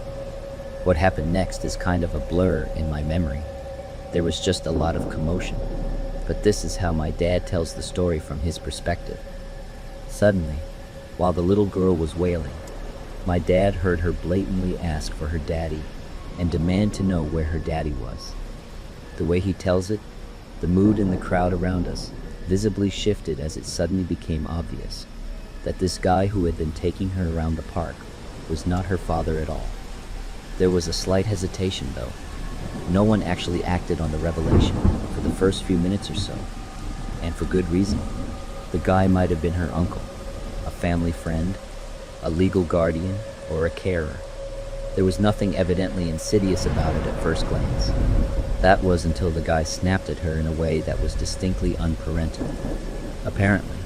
Speaker 4: What happened next is kind of a blur in my memory. There was just a lot of commotion, but this is how my dad tells the story from his perspective. Suddenly, while the little girl was wailing, my dad heard her blatantly ask for her daddy and demand to know where her daddy was. The way he tells it, the mood in the crowd around us visibly shifted as it suddenly became obvious that this guy who had been taking her around the park was not her father at all. There was a slight hesitation, though. No one actually acted on the revelation for the first few minutes or so, and for good reason. The guy might have been her uncle, a family friend, a legal guardian, or a carer. There was nothing evidently insidious about it at first glance. That was until the guy snapped at her in a way that was distinctly unparental. Apparently,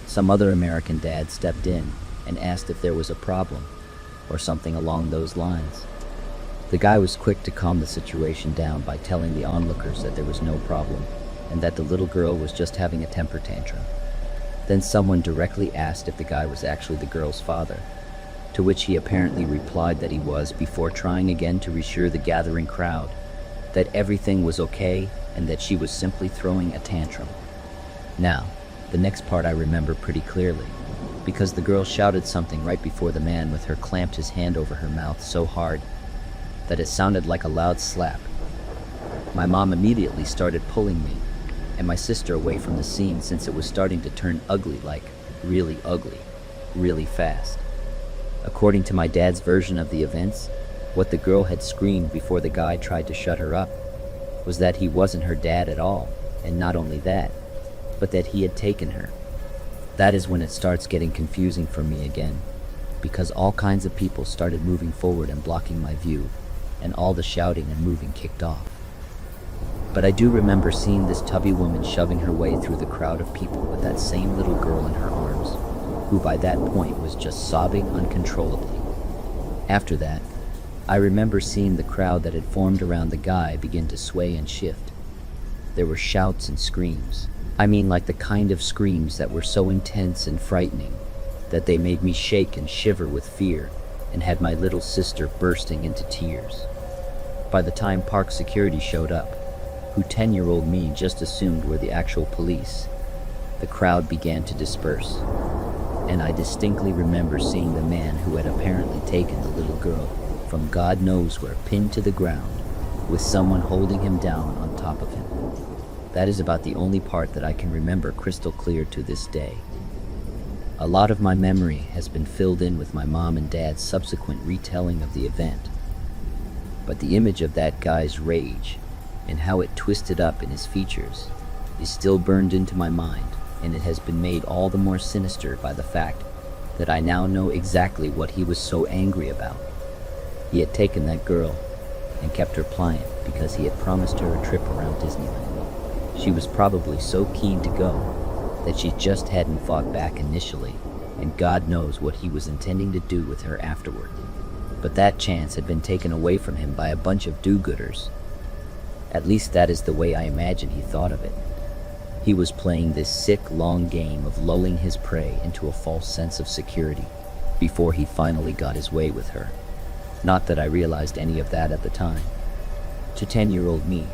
Speaker 4: some other American dad stepped in and asked if there was a problem, or something along those lines. The guy was quick to calm the situation down by telling the onlookers that there was no problem, and that the little girl was just having a temper tantrum. Then someone directly asked if the guy was actually the girl's father, to which he apparently replied that he was, before trying again to reassure the gathering crowd that everything was okay and that she was simply throwing a tantrum. Now, the next part I remember pretty clearly, because the girl shouted something right before the man with her clamped his hand over her mouth so hard that it sounded like a loud slap. My mom immediately started pulling me and my sister away from the scene since it was starting to turn ugly, like really ugly, really fast. According to my dad's version of the events, what the girl had screamed before the guy tried to shut her up was that he wasn't her dad at all, and not only that, but that he had taken her. That is when it starts getting confusing for me again, because all kinds of people started moving forward and blocking my view, and all the shouting and moving kicked off. But I do remember seeing this tubby woman shoving her way through the crowd of people with that same little girl in her arms, who by that point was just sobbing uncontrollably. After that, I remember seeing the crowd that had formed around the guy begin to sway and shift. There were shouts and screams. I mean, like the kind of screams that were so intense and frightening that they made me shake and shiver with fear and had my little sister bursting into tears. By the time park security showed up, who 10-year-old me just assumed were the actual police, the crowd began to disperse, and I distinctly remember seeing the man who had apparently taken the little girl from God knows where pinned to the ground, with someone holding him down on top of him. That is about the only part that I can remember crystal clear to this day. A lot of my memory has been filled in with my mom and dad's subsequent retelling of the event, but the image of that guy's rage and how it twisted up in his features is still burned into my mind, and it has been made all the more sinister by the fact that I now know exactly what he was so angry about. He had taken that girl and kept her pliant because he had promised her a trip around Disneyland. She was probably so keen to go that she just hadn't fought back initially, and God knows what he was intending to do with her afterward. But that chance had been taken away from him by a bunch of do-gooders. At least that is the way I imagine he thought of it. He was playing this sick, long game of lulling his prey into a false sense of security before he finally got his way with her. Not that I realized any of that at the time. To 10-year-old me,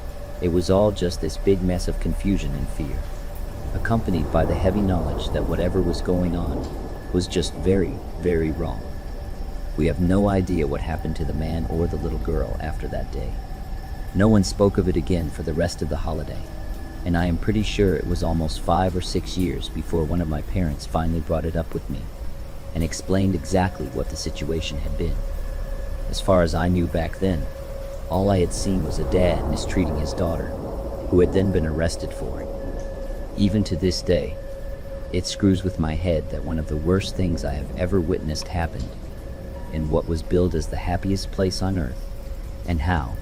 Speaker 4: it was all just this big mess of confusion and fear, accompanied by the heavy knowledge that whatever was going on was just very, very wrong. We have no idea what happened to the man or the little girl after that day. No one spoke of it again for the rest of the holiday, and I am pretty sure it was almost 5 or 6 years before one of my parents finally brought it up with me and explained exactly what the situation had been. As far as I knew back then, all I had seen was a dad mistreating his daughter, who had then been arrested for it. Even to this day, it screws with my head that one of the worst things I have ever witnessed happened in what was billed as the happiest place on earth, and how,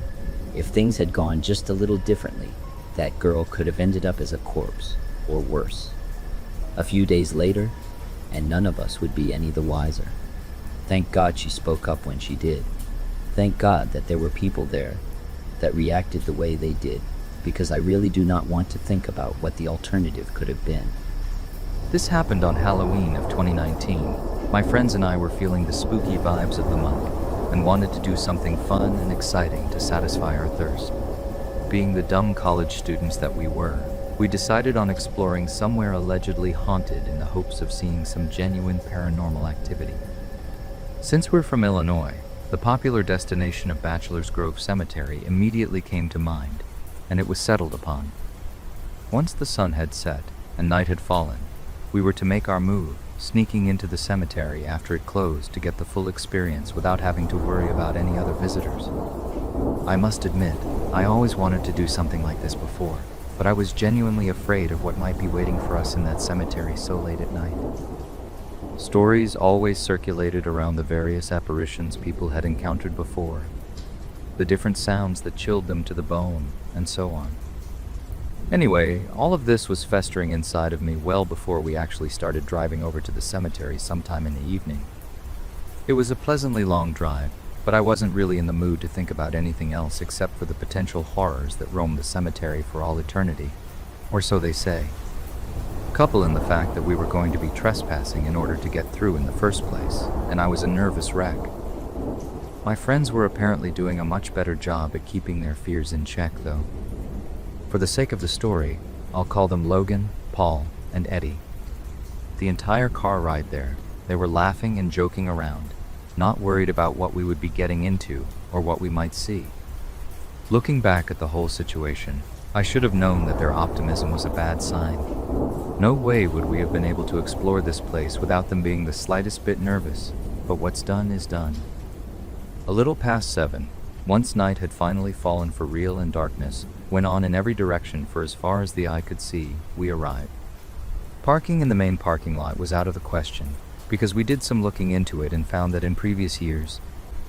Speaker 4: if things had gone just a little differently, that girl could have ended up as a corpse, or worse. A few days later, and none of us would be any the wiser. Thank God she spoke up when she did. Thank God that there were people there that reacted the way they did, because I really do not want to think about what the alternative could have been.
Speaker 1: This happened on Halloween of 2019. My friends and I were feeling the spooky vibes of the month and wanted to do something fun and exciting to satisfy our thirst. Being the dumb college students that we were, we decided on exploring somewhere allegedly haunted in the hopes of seeing some genuine paranormal activity. Since we're from Illinois, the popular destination of Bachelor's Grove Cemetery immediately came to mind, and it was settled upon. Once the sun had set and night had fallen, we were to make our move, sneaking into the cemetery after it closed to get the full experience without having to worry about any other visitors. I must admit, I always wanted to do something like this before, but I was genuinely afraid of what might be waiting for us in that cemetery so late at night. Stories always circulated around the various apparitions people had encountered before, the different sounds that chilled them to the bone, and so on. Anyway, all of this was festering inside of me well before we actually started driving over to the cemetery sometime in the evening. It was a pleasantly long drive, but I wasn't really in the mood to think about anything else except for the potential horrors that roam the cemetery for all eternity, or so they say. Couple in the fact that we were going to be trespassing in order to get through in the first place, and I was a nervous wreck. My friends were apparently doing a much better job at keeping their fears in check, though. For the sake of the story, I'll call them Logan, Paul, and Eddie. The entire car ride there, they were laughing and joking around, not worried about what we would be getting into or what we might see. Looking back at the whole situation, I should have known that their optimism was a bad sign. No way would we have been able to explore this place without them being the slightest bit nervous, but what's done is done. A little past 7, once night had finally fallen for real and darkness went on in every direction for as far as the eye could see, we arrived. Parking in the main parking lot was out of the question, because we did some looking into it and found that in previous years,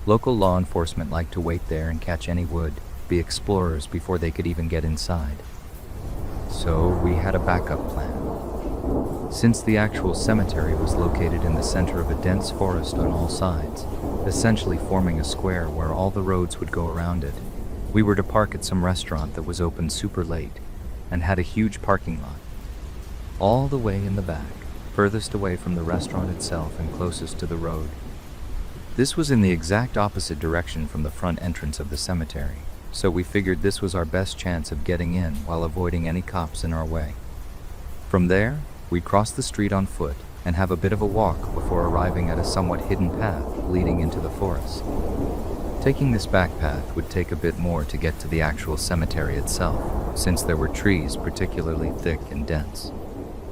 Speaker 1: local law enforcement liked to wait there and catch any would-be explorers before they could even get inside. So we had a backup plan. Since the actual cemetery was located in the center of a dense forest on all sides, essentially forming a square where all the roads would go around it, we were to park at some restaurant that was open super late and had a huge parking lot. All the way in the back, furthest away from the restaurant itself and closest to the road. This was in the exact opposite direction from the front entrance of the cemetery, so we figured this was our best chance of getting in while avoiding any cops in our way. From there, we'd cross the street on foot and have a bit of a walk before arriving at a somewhat hidden path leading into the forest. Taking this back path would take a bit more to get to the actual cemetery itself, since there were trees particularly thick and dense,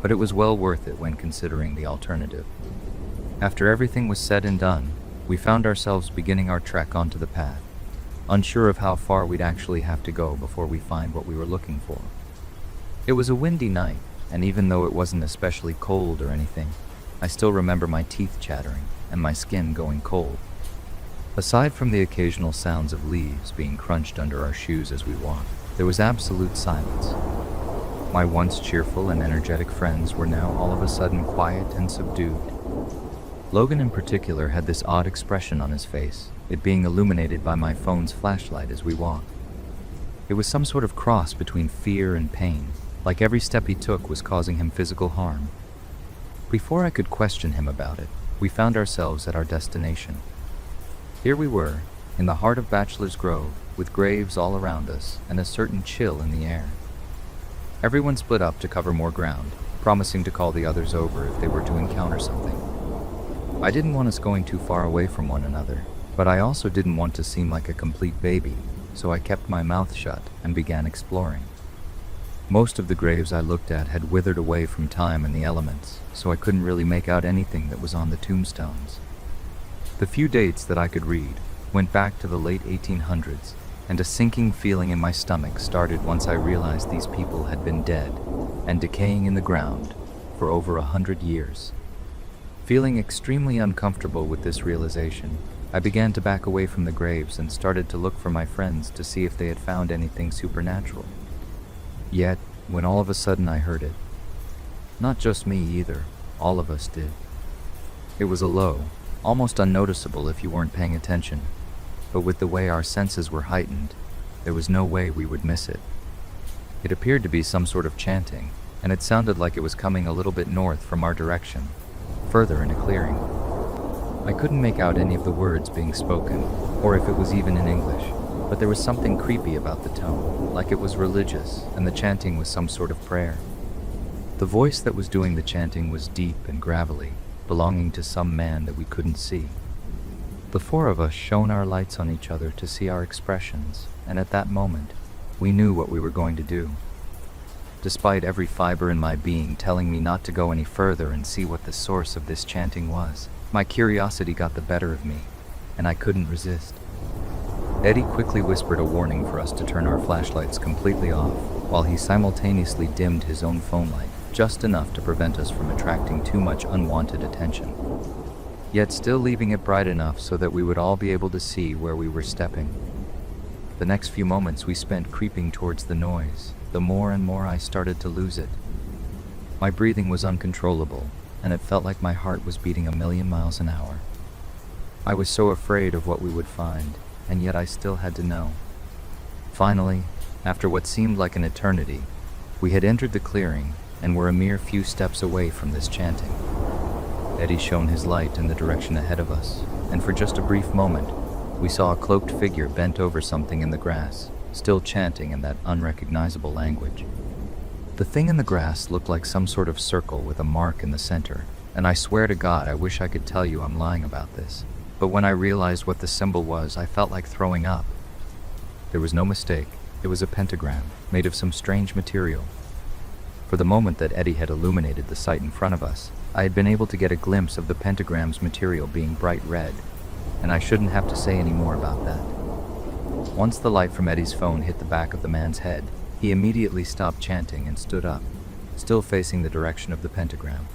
Speaker 1: but it was well worth it when considering the alternative. After everything was said and done, we found ourselves beginning our trek onto the path, unsure of how far we'd actually have to go before we find what we were looking for. It was a windy night, and even though it wasn't especially cold or anything, I still remember my teeth chattering and my skin going cold. Aside from the occasional sounds of leaves being crunched under our shoes as we walked, there was absolute silence. My once cheerful and energetic friends were now all of a sudden quiet and subdued. Logan in particular had this odd expression on his face, it being illuminated by my phone's flashlight as we walked. It was some sort of cross between fear and pain, like every step he took was causing him physical harm. Before I could question him about it, we found ourselves at our destination. Here we were, in the heart of Bachelor's Grove, with graves all around us and a certain chill in the air. Everyone split up to cover more ground, promising to call the others over if they were to encounter something. I didn't want us going too far away from one another, but I also didn't want to seem like a complete baby, so I kept my mouth shut and began exploring. Most of the graves I looked at had withered away from time and the elements, so I couldn't really make out anything that was on the tombstones. The few dates that I could read went back to the late 1800s, and a sinking feeling in my stomach started once I realized these people had been dead and decaying in the ground for over 100 years. Feeling extremely uncomfortable with this realization, I began to back away from the graves and started to look for my friends to see if they had found anything supernatural. Yet, when all of a sudden I heard it. Not just me either, all of us did. It was a low, almost unnoticeable if you weren't paying attention, but with the way our senses were heightened, there was no way we would miss it. It appeared to be some sort of chanting, and it sounded like it was coming a little bit north from our direction, further in a clearing. I couldn't make out any of the words being spoken, or if it was even in English, but there was something creepy about the tone, like it was religious, and the chanting was some sort of prayer. The voice that was doing the chanting was deep and gravelly, belonging to some man that we couldn't see. The four of us shone our lights on each other to see our expressions, and at that moment, we knew what we were going to do. Despite every fiber in my being telling me not to go any further and see what the source of this chanting was, my curiosity got the better of me, and I couldn't resist. Eddie quickly whispered a warning for us to turn our flashlights completely off, while he simultaneously dimmed his own phone light, just enough to prevent us from attracting too much unwanted attention, yet still leaving it bright enough so that we would all be able to see where we were stepping. The next few moments we spent creeping towards the noise. The more and more I started to lose it. My breathing was uncontrollable, and it felt like my heart was beating 1,000,000 miles an hour. I was so afraid of what we would find, and yet I still had to know. Finally, after what seemed like an eternity, we had entered the clearing and were a mere few steps away from this chanting. Eddie shone his light in the direction ahead of us, and for just a brief moment, we saw a cloaked figure bent over something in the grass, still chanting in that unrecognizable language. The thing in the grass looked like some sort of circle with a mark in the center, and I swear to God I wish I could tell you I'm lying about this, but when I realized what the symbol was, I felt like throwing up. There was no mistake, it was a pentagram, made of some strange material. For the moment that Eddie had illuminated the sight in front of us, I had been able to get a glimpse of the pentagram's material being bright red, and I shouldn't have to say any more about that. Once the light from Eddie's phone hit the back of the man's head, he immediately stopped chanting and stood up, still facing the direction of the pentagram.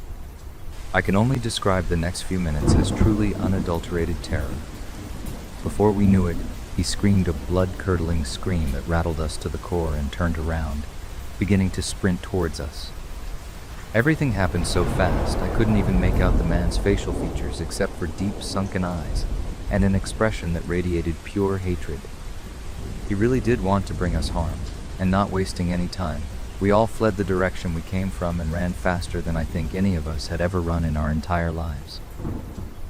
Speaker 1: I can only describe the next few minutes as truly unadulterated terror. Before we knew it, he screamed a blood-curdling scream that rattled us to the core and turned around, beginning to sprint towards us. Everything happened so fast, I couldn't even make out the man's facial features except for deep sunken eyes and an expression that radiated pure hatred. He really did want to bring us harm, and not wasting any time, we all fled the direction we came from and ran faster than I think any of us had ever run in our entire lives.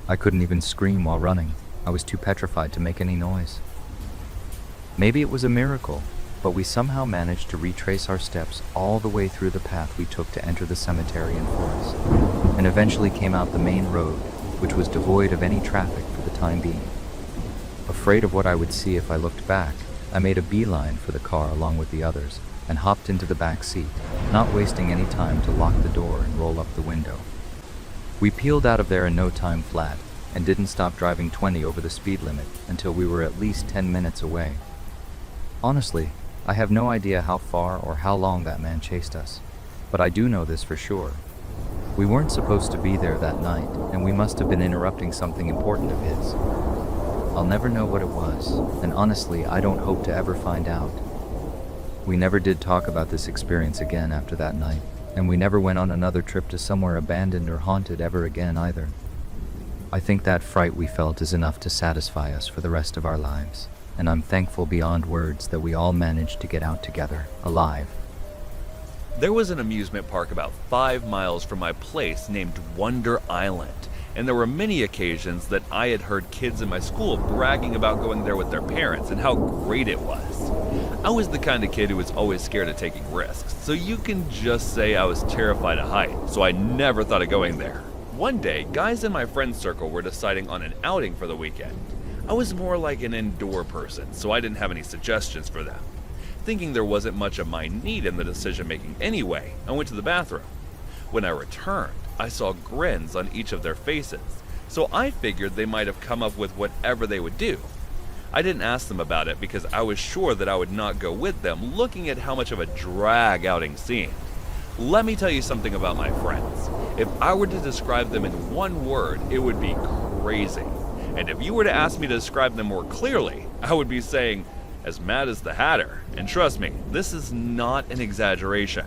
Speaker 1: I couldn't even scream while running. I was too petrified to make any noise. Maybe it was a miracle, but we somehow managed to retrace our steps all the way through the path we took to enter the cemetery and forest, and eventually came out the main road, which was devoid of any traffic for the time being. Afraid of what I would see if I looked back, I made a beeline for the car along with the others and hopped into the back seat, not wasting any time to lock the door and roll up the window. We peeled out of there in no time flat and didn't stop driving 20 over the speed limit until we were at least 10 minutes away. Honestly, I have no idea how far or how long that man chased us, but I do know this for sure. We weren't supposed to be there that night, and we must have been interrupting something important of his. I'll never know what it was, and honestly, I don't hope to ever find out. We never did talk about this experience again after that night, and we never went on another trip to somewhere abandoned or haunted ever again either. I think that fright we felt is enough to satisfy us for the rest of our lives, and I'm thankful beyond words that we all managed to get out together, alive.
Speaker 3: There was an amusement park about 5 miles from my place named Wonder Island, and there were many occasions that I had heard kids in my school bragging about going there with their parents and how great it was. I was the kind of kid who was always scared of taking risks, so you can just say I was terrified of heights, so I never thought of going there. One day, guys in my friend circle were deciding on an outing for the weekend. I was more like an indoor person, so I didn't have any suggestions for them. Thinking there wasn't much of my need in the decision making anyway, I went to the bathroom. When I returned, I saw grins on each of their faces, so I figured they might have come up with whatever they would do. I didn't ask them about it because I was sure that I would not go with them, looking at how much of a drag outing seemed. Let me tell you something about my friends. If I were to describe them in one word, it would be crazy. And if you were to ask me to describe them more clearly, I would be saying, as mad as the Hatter. And trust me, this is not an exaggeration.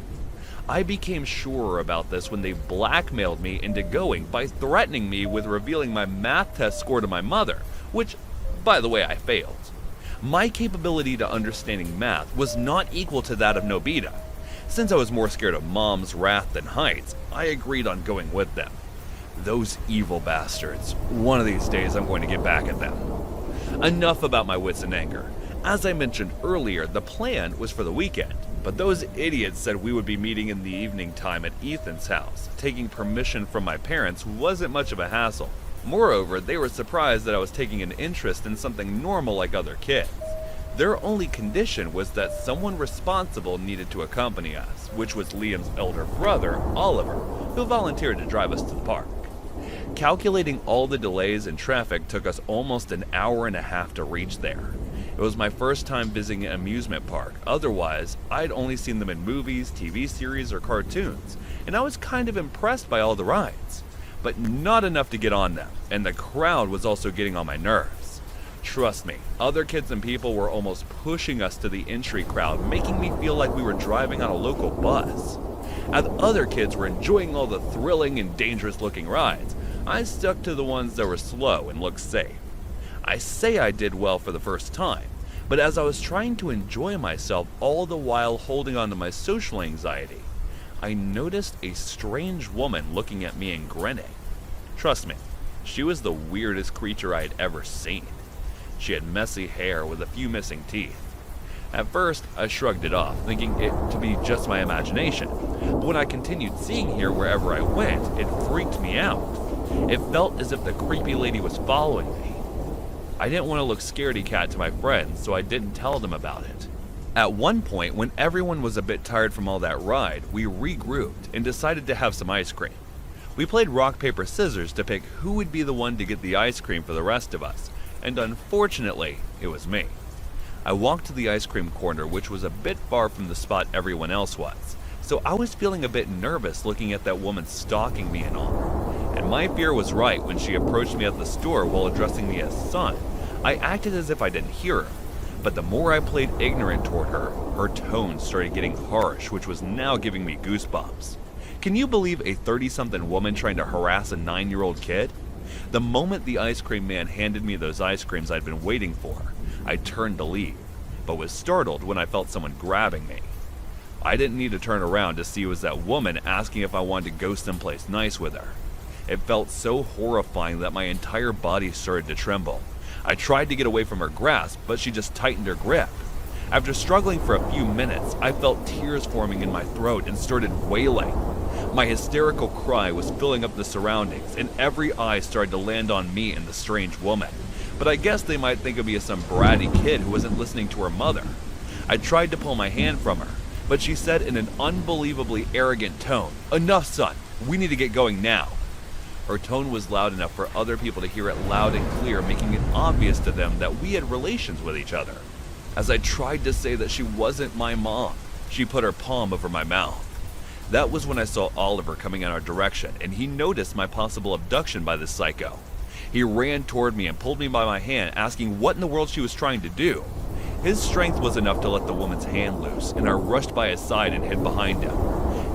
Speaker 3: I became surer about this when they blackmailed me into going by threatening me with revealing my math test score to my mother, which, by the way, I failed. My capability to understanding math was not equal to that of Nobita. Since I was more scared of Mom's wrath than heights, I agreed on going with them. Those evil bastards. One of these days I'm going to get back at them. Enough about my wits and anger. As I mentioned earlier, the plan was for the weekend, but those idiots said we would be meeting in the evening time at Ethan's house. Taking permission from my parents wasn't much of a hassle. Moreover, they were surprised that I was taking an interest in something normal like other kids. Their only condition was that someone responsible needed to accompany us, which was Liam's elder brother, Oliver, who volunteered to drive us to the park. Calculating all the delays and traffic took us almost an hour and a half to reach there. It was my first time visiting an amusement park. Otherwise, I'd only seen them in movies, TV series, or cartoons, and I was kind of impressed by all the rides. But not enough to get on them, and the crowd was also getting on my nerves. Trust me, other kids and people were almost pushing us to the entry crowd, making me feel like we were driving on a local bus. As other kids were enjoying all the thrilling and dangerous looking rides, I stuck to the ones that were slow and looked safe. I say I did well for the first time, but as I was trying to enjoy myself all the while holding on to my social anxiety, I noticed a strange woman looking at me and grinning. Trust me, she was the weirdest creature I had ever seen. She had messy hair with a few missing teeth. At first, I shrugged it off, thinking it to be just my imagination, but when I continued seeing her wherever I went, it freaked me out. It felt as if the creepy lady was following me. I didn't want to look scaredy cat to my friends, so I didn't tell them about it. At one point, when everyone was a bit tired from all that ride, we regrouped and decided to have some ice cream. We played rock, paper, scissors to pick who would be the one to get the ice cream for the rest of us, and unfortunately, it was me. I walked to the ice cream corner, which was a bit far from the spot everyone else was, so I was feeling a bit nervous looking at that woman stalking me and all. And my fear was right when she approached me at the store while addressing me as son. I acted as if I didn't hear her, but the more I played ignorant toward her, her tone started getting harsh, which was now giving me goosebumps. Can you believe a 30-something woman trying to harass a 9-year-old kid? The moment the ice cream man handed me those ice creams I'd been waiting for, I turned to leave, but was startled when I felt someone grabbing me. I didn't need to turn around to see it was that woman asking if I wanted to go someplace nice with her. It felt so horrifying that my entire body started to tremble. I tried to get away from her grasp, but she just tightened her grip. After struggling for a few minutes, I felt tears forming in my throat and started wailing. My hysterical cry was filling up the surroundings, and every eye started to land on me and the strange woman. But I guess they might think of me as some bratty kid who wasn't listening to her mother. I tried to pull my hand from her, but she said in an unbelievably arrogant tone, "Enough, son. We need to get going now." Her tone was loud enough for other people to hear it loud and clear, making it obvious to them that we had relations with each other. As I tried to say that she wasn't my mom, she put her palm over my mouth. That was when I saw Oliver coming in our direction, and he noticed my possible abduction by this psycho. He ran toward me and pulled me by my hand, asking what in the world she was trying to do. His strength was enough to let the woman's hand loose, and I rushed by his side and hid behind him.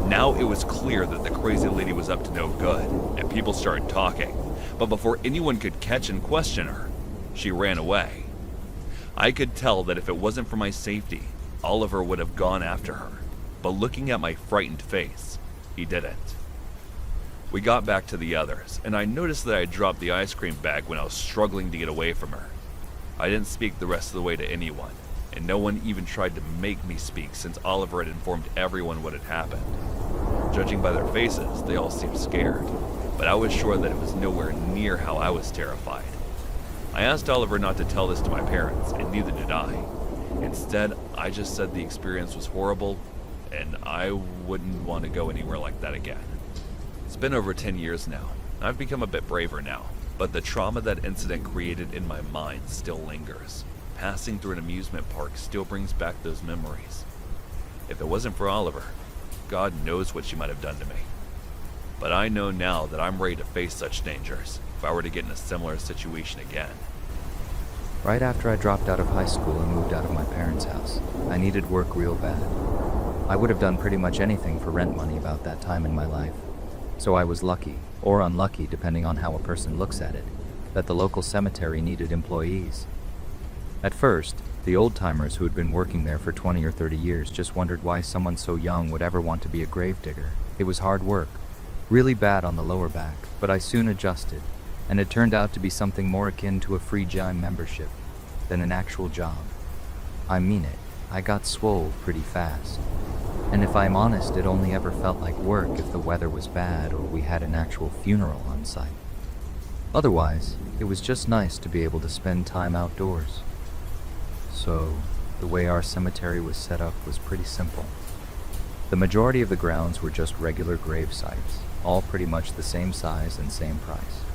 Speaker 3: Now it was clear that the crazy lady was up to no good, and people started talking. But before anyone could catch and question her, she ran away. I could tell that if it wasn't for my safety, Oliver would have gone after her. but looking at my frightened face, he didn't. We got back to the others, and I noticed that I had dropped the ice cream bag when I was struggling to get away from her. I didn't speak the rest of the way to anyone, and no one even tried to make me speak since Oliver had informed everyone what had happened. Judging by their faces, they all seemed scared, but I was sure that it was nowhere near how I was terrified. I asked Oliver not to tell this to my parents, and neither did I. Instead, I just said the experience was horrible, and I wouldn't want to go anywhere like that again. It's been over 10 years now. I've become a bit braver now, but the trauma that incident created in my mind still lingers. Passing through an amusement park still brings back those memories. If it wasn't for Oliver, God knows what she might have done to me. But I know now that I'm ready to face such dangers if I were to get in a similar situation again.
Speaker 1: Right after I dropped out of high school and moved out of my parents' house, I needed work real bad. I would have done pretty much anything for rent money about that time in my life. So I was lucky, or unlucky depending on how a person looks at it, that the local cemetery needed employees. At first, the old-timers who had been working there for 20 or 30 years just wondered why someone so young would ever want to be a gravedigger. It was hard work, really bad on the lower back, but I soon adjusted, and it turned out to be something more akin to a free gym membership than an actual job. I mean it, I got swole pretty fast. And if I'm honest, it only ever felt like work if the weather was bad or we had an actual funeral on site. Otherwise, it was just nice to be able to spend time outdoors. So, the way our cemetery was set up was pretty simple. The majority of the grounds were just regular grave sites, all pretty much the same size and same price.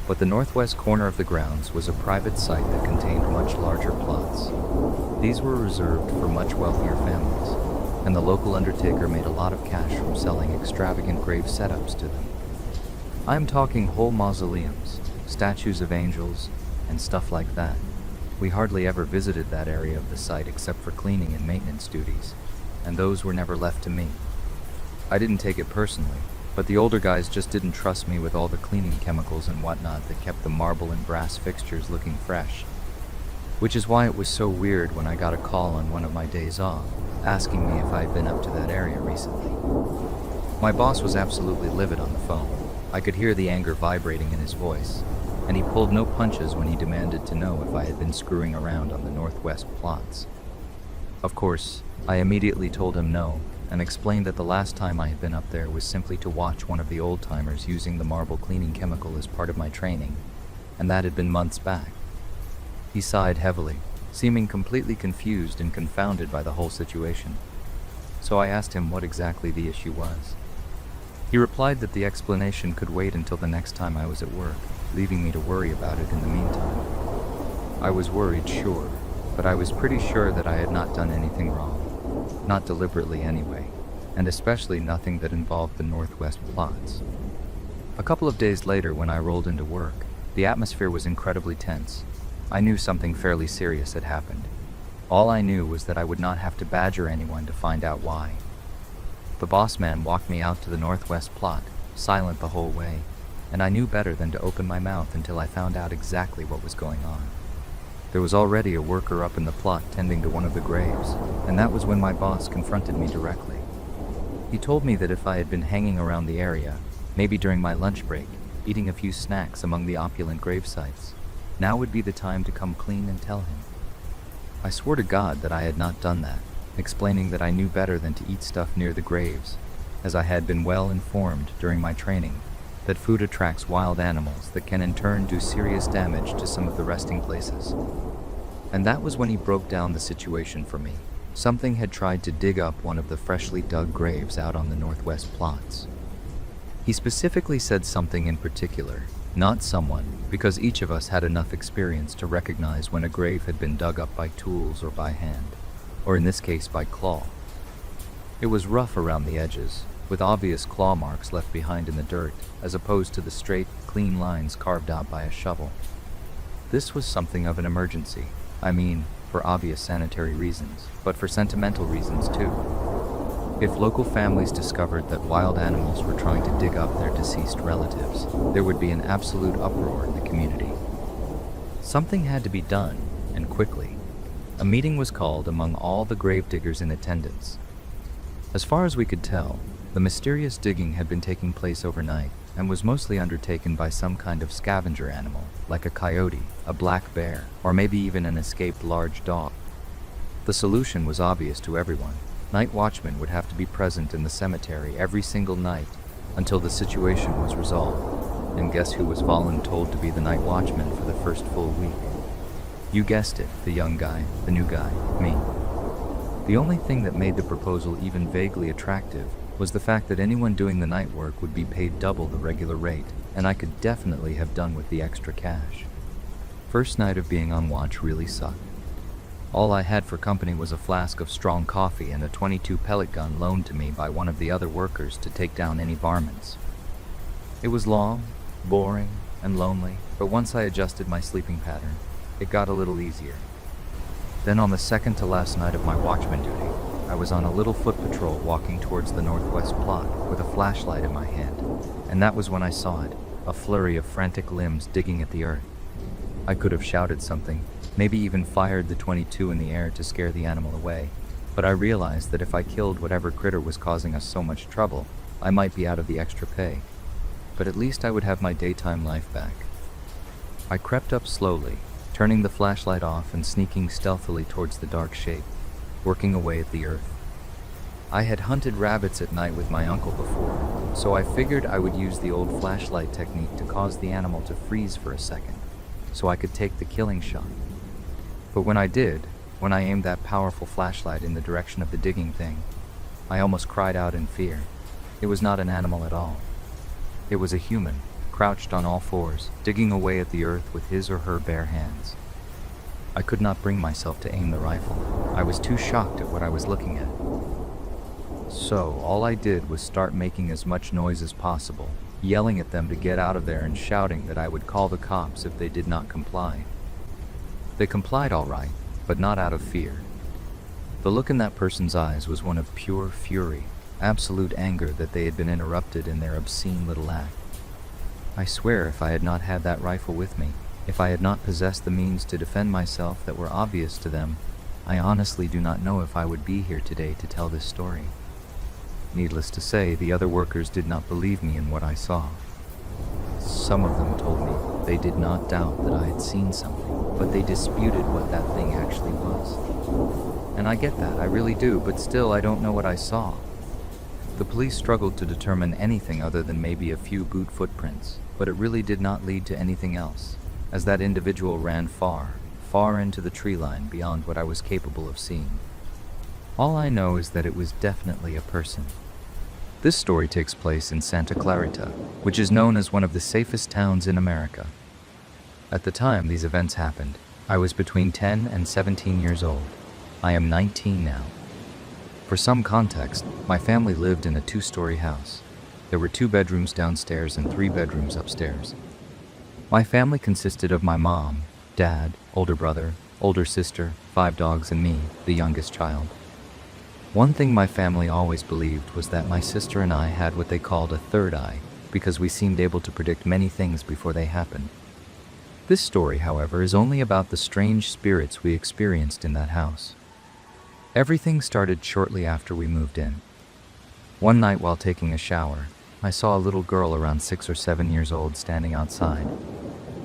Speaker 1: But the northwest corner of the grounds was a private site that contained much larger plots. These were reserved for much wealthier families, and the local undertaker made a lot of cash from selling extravagant grave setups to them. I'm talking whole mausoleums, statues of angels, and stuff like that. We hardly ever visited that area of the site except for cleaning and maintenance duties, and those were never left to me. I didn't take it personally, but the older guys just didn't trust me with all the cleaning chemicals and whatnot that kept the marble and brass fixtures looking fresh. Which is why it was so weird when I got a call on one of my days off, asking me if I had been up to that area recently. My boss was absolutely livid on the phone. I could hear the anger vibrating in his voice, and he pulled no punches when he demanded to know if I had been screwing around on the northwest plots. Of course, I immediately told him no, and explained that the last time I had been up there was simply to watch one of the old-timers using the marble cleaning chemical as part of my training, and that had been months back. He sighed heavily, seeming completely confused and confounded by the whole situation. So I asked him what exactly the issue was. He replied that the explanation could wait until the next time I was at work, leaving me to worry about it in the meantime. I was worried, sure, but I was pretty sure that I had not done anything wrong. Not deliberately anyway, and especially nothing that involved the northwest plots. A couple of days later, when I rolled into work, the atmosphere was incredibly tense. I knew something fairly serious had happened. All I knew was that I would not have to badger anyone to find out why. The boss man walked me out to the northwest plot, silent the whole way, and I knew better than to open my mouth until I found out exactly what was going on. There was already a worker up in the plot tending to one of the graves, and that was when my boss confronted me directly. He told me that if I had been hanging around the area, maybe during my lunch break, eating a few snacks among the opulent grave sites, now would be the time to come clean and tell him. I swore to God that I had not done that, explaining that I knew better than to eat stuff near the graves, as I had been well informed during my training that food attracts wild animals that can in turn do serious damage to some of the resting places. And that was when he broke down the situation for me. Something had tried to dig up one of the freshly dug graves out on the northwest plots. He specifically said something in particular, not someone, because each of us had enough experience to recognize when a grave had been dug up by tools or by hand, or in this case by claw. It was rough around the edges, with obvious claw marks left behind in the dirt, as opposed to the straight, clean lines carved out by a shovel. This was something of an emergency. I mean, for obvious sanitary reasons, but for sentimental reasons too. If local families discovered that wild animals were trying to dig up their deceased relatives, there would be an absolute uproar in the community. Something had to be done, and quickly. A meeting was called among all the gravediggers in attendance. As far as we could tell, the mysterious digging had been taking place overnight and was mostly undertaken by some kind of scavenger animal, like a coyote, a black bear, or maybe even an escaped large dog. The solution was obvious to everyone. Night watchmen would have to be present in the cemetery every single night until the situation was resolved. And guess who was voluntold to be the night watchman for the first full week? You guessed it, the young guy, the new guy, me. The only thing that made the proposal even vaguely attractive was the fact that anyone doing the night work would be paid double the regular rate, and I could definitely have done with the extra cash. First night of being on watch really sucked. All I had for company was a flask of strong coffee and a .22 pellet gun loaned to me by one of the other workers to take down any varmints. It was long, boring, and lonely, but once I adjusted my sleeping pattern, it got a little easier. Then on the second to last night of my watchman duty, I was on a little foot patrol walking towards the northwest plot with a flashlight in my hand, and that was when I saw it, a flurry of frantic limbs digging at the earth. I could have shouted something, maybe even fired the .22 in the air to scare the animal away, but I realized that if I killed whatever critter was causing us so much trouble, I might be out of the extra pay. But at least I would have my daytime life back. I crept up slowly, turning the flashlight off and sneaking stealthily towards the dark shape, working away at the earth. I had hunted rabbits at night with my uncle before, so I figured I would use the old flashlight technique to cause the animal to freeze for a second, so I could take the killing shot. But when I did, when I aimed that powerful flashlight in the direction of the digging thing, I almost cried out in fear. It was not an animal at all. It was a human, crouched on all fours, digging away at the earth with his or her bare hands. I could not bring myself to aim the rifle. I was too shocked at what I was looking at. So, all I did was start making as much noise as possible, yelling at them to get out of there and shouting that I would call the cops if they did not comply. They complied all right, but not out of fear. The look in that person's eyes was one of pure fury, absolute anger that they had been interrupted in their obscene little act. I swear if I had not had that rifle with me, if I had not possessed the means to defend myself that were obvious to them, I honestly do not know if I would be here today to tell this story. Needless to say, the other workers did not believe me in what I saw. Some of them told me they did not doubt that I had seen something, but they disputed what that thing actually was. And I get that, I really do, but still I don't know what I saw. The police struggled to determine anything other than maybe a few boot footprints, but it really did not lead to anything else, as that individual ran far, far into the tree line beyond what I was capable of seeing. All I know is that it was definitely a person. This story takes place in Santa Clarita, which is known as one of the safest towns in America. At the time these events happened, I was between 10 and 17 years old. I am 19 now. For some context, my family lived in a 2-story house. There were 2 bedrooms downstairs and 3 bedrooms upstairs. My family consisted of my mom, dad, older brother, older sister, 5 dogs, and me, the youngest child. One thing my family always believed was that my sister and I had what they called a third eye, because we seemed able to predict many things before they happened. This story, however, is only about the strange spirits we experienced in that house. Everything started shortly after we moved in. One night while taking a shower, I saw a little girl around 6 or 7 years old standing outside.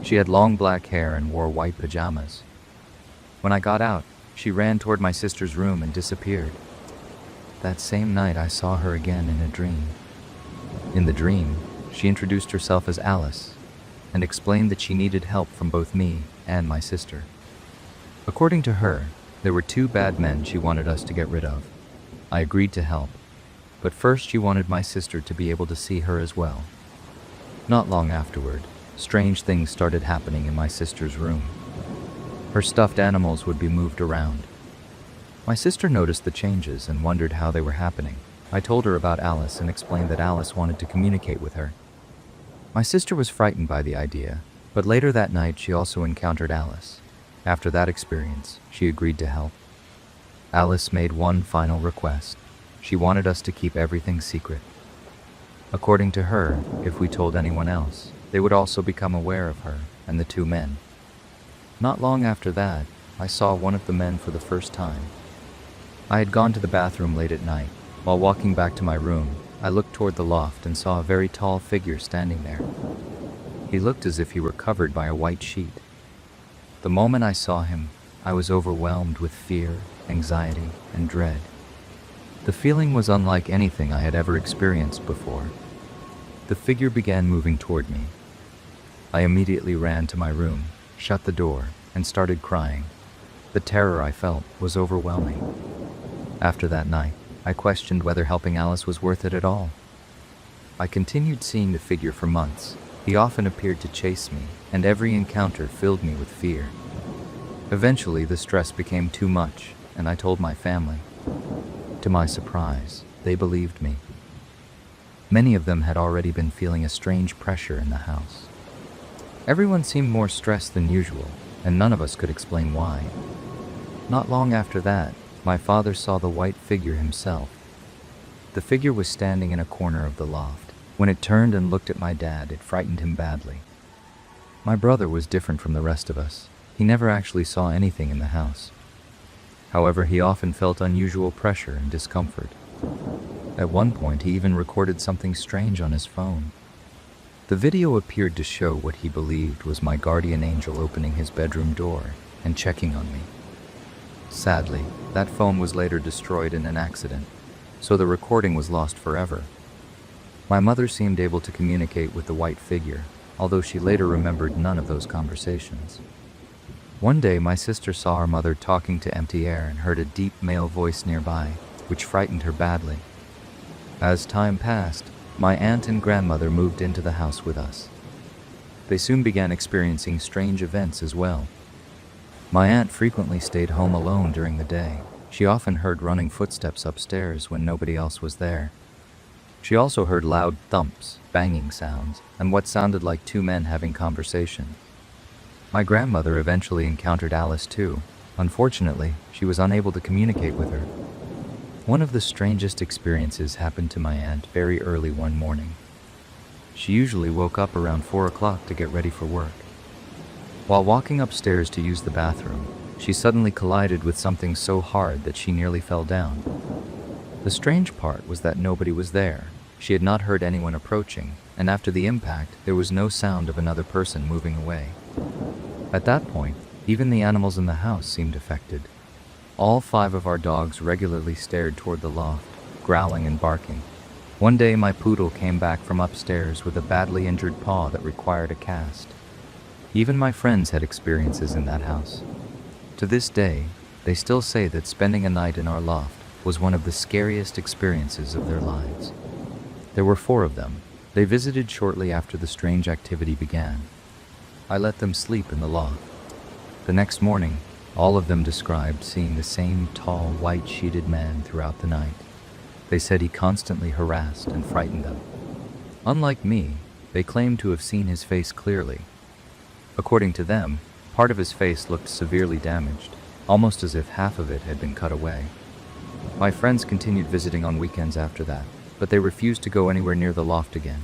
Speaker 1: She had long black hair and wore white pajamas. When I got out, she ran toward my sister's room and disappeared. That same night I saw her again in a dream. In the dream, she introduced herself as Alice and explained that she needed help from both me and my sister. According to her, there were 2 bad men she wanted us to get rid of. I agreed to help, but first she wanted my sister to be able to see her as well. Not long afterward, strange things started happening in my sister's room. Her stuffed animals would be moved around. My sister noticed the changes and wondered how they were happening. I told her about Alice and explained that Alice wanted to communicate with her. My sister was frightened by the idea, but later that night she also encountered Alice. After that experience, she agreed to help. Alice made one final request. She wanted us to keep everything secret. According to her, if we told anyone else, they would also become aware of her and the 2 men. Not long after that, I saw one of the men for the first time. I had gone to the bathroom late at night, While walking back to my room, I looked toward the loft and saw a very tall figure standing there. He looked as if he were covered by a white sheet. The moment I saw him, I was overwhelmed with fear, anxiety, and dread. The feeling was unlike anything I had ever experienced before. The figure began moving toward me. I immediately ran to my room, shut the door, and started crying. The terror I felt was overwhelming. After that night, I questioned whether helping Alice was worth it at all. I continued seeing the figure for months. He often appeared to chase me, and every encounter filled me with fear. Eventually, the stress became too much, and I told my family. To my surprise, they believed me. Many of them had already been feeling a strange pressure in the house. Everyone seemed more stressed than usual, and none of us could explain why. Not long after that, my father saw the white figure himself. The figure was standing in a corner of the loft. When it turned and looked at my dad, it frightened him badly. My brother was different from the rest of us. He never actually saw anything in the house. However, he often felt unusual pressure and discomfort. At one point, he even recorded something strange on his phone. The video appeared to show what he believed was my guardian angel opening his bedroom door and checking on me. Sadly, that phone was later destroyed in an accident, so the recording was lost forever. My mother seemed able to communicate with the white figure, although she later remembered none of those conversations. One day, my sister saw our mother talking to empty air and heard a deep male voice nearby, which frightened her badly. As time passed, my aunt and grandmother moved into the house with us. They soon began experiencing strange events as well. My aunt frequently stayed home alone during the day. She often heard running footsteps upstairs when nobody else was there. She also heard loud thumps, banging sounds, and what sounded like two men having conversation. My grandmother eventually encountered Alice too. Unfortunately, she was unable to communicate with her. One of the strangest experiences happened to my aunt very early one morning. She usually woke up around 4 o'clock to get ready for work. While walking upstairs to use the bathroom, she suddenly collided with something so hard that she nearly fell down. The strange part was that nobody was there. She had not heard anyone approaching, and after the impact, there was no sound of another person moving away. At that point, even the animals in the house seemed affected. All 5 of our dogs regularly stared toward the loft, growling and barking. One day, my poodle came back from upstairs with a badly injured paw that required a cast. Even my friends had experiences in that house. To this day, they still say that spending a night in our loft was one of the scariest experiences of their lives. There were 4 of them. They visited shortly after the strange activity began. I let them sleep in the loft. The next morning, all of them described seeing the same tall, white-sheeted man throughout the night. They said he constantly harassed and frightened them. Unlike me, they claimed to have seen his face clearly. According to them, part of his face looked severely damaged, almost as if half of it had been cut away. My friends continued visiting on weekends after that, but they refused to go anywhere near the loft again.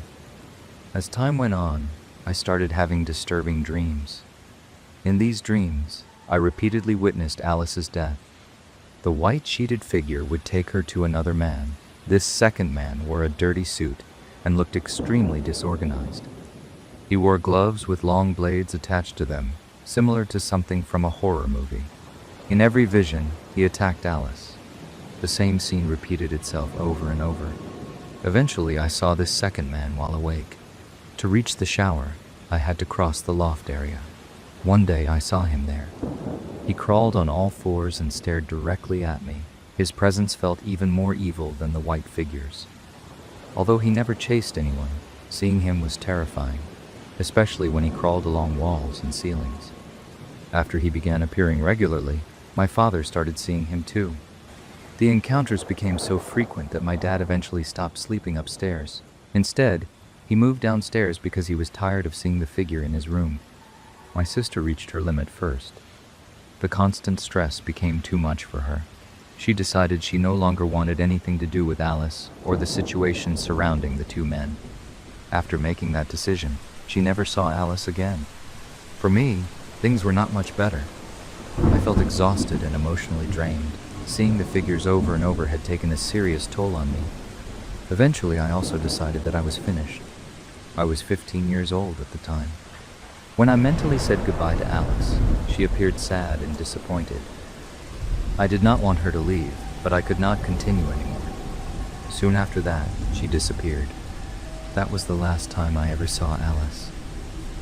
Speaker 1: As time went on, I started having disturbing dreams. In these dreams, I repeatedly witnessed Alice's death. The white-sheeted figure would take her to another man. This second man wore a dirty suit and looked extremely disorganized. He wore gloves with long blades attached to them, similar to something from a horror movie. In every vision, he attacked Alice. The same scene repeated itself over and over. Eventually, I saw this second man while awake. To reach the shower, I had to cross the loft area. One day, I saw him there. He crawled on all 4s and stared directly at me. His presence felt even more evil than the white figures. Although he never chased anyone, seeing him was terrifying, especially when he crawled along walls and ceilings. After he began appearing regularly, my father started seeing him too. The encounters became so frequent that my dad eventually stopped sleeping upstairs. Instead, he moved downstairs because he was tired of seeing the figure in his room. My sister reached her limit first. The constant stress became too much for her. She decided she no longer wanted anything to do with Alice or the situation surrounding the 2 men. After making that decision, she never saw Alice again. For me, things were not much better. I felt exhausted and emotionally drained. Seeing the figures over and over had taken a serious toll on me. Eventually, I also decided that I was finished. I was 15 years old at the time. When I mentally said goodbye to Alice, she appeared sad and disappointed. I did not want her to leave, but I could not continue anymore. Soon after that, she disappeared. That was the last time I ever saw Alice.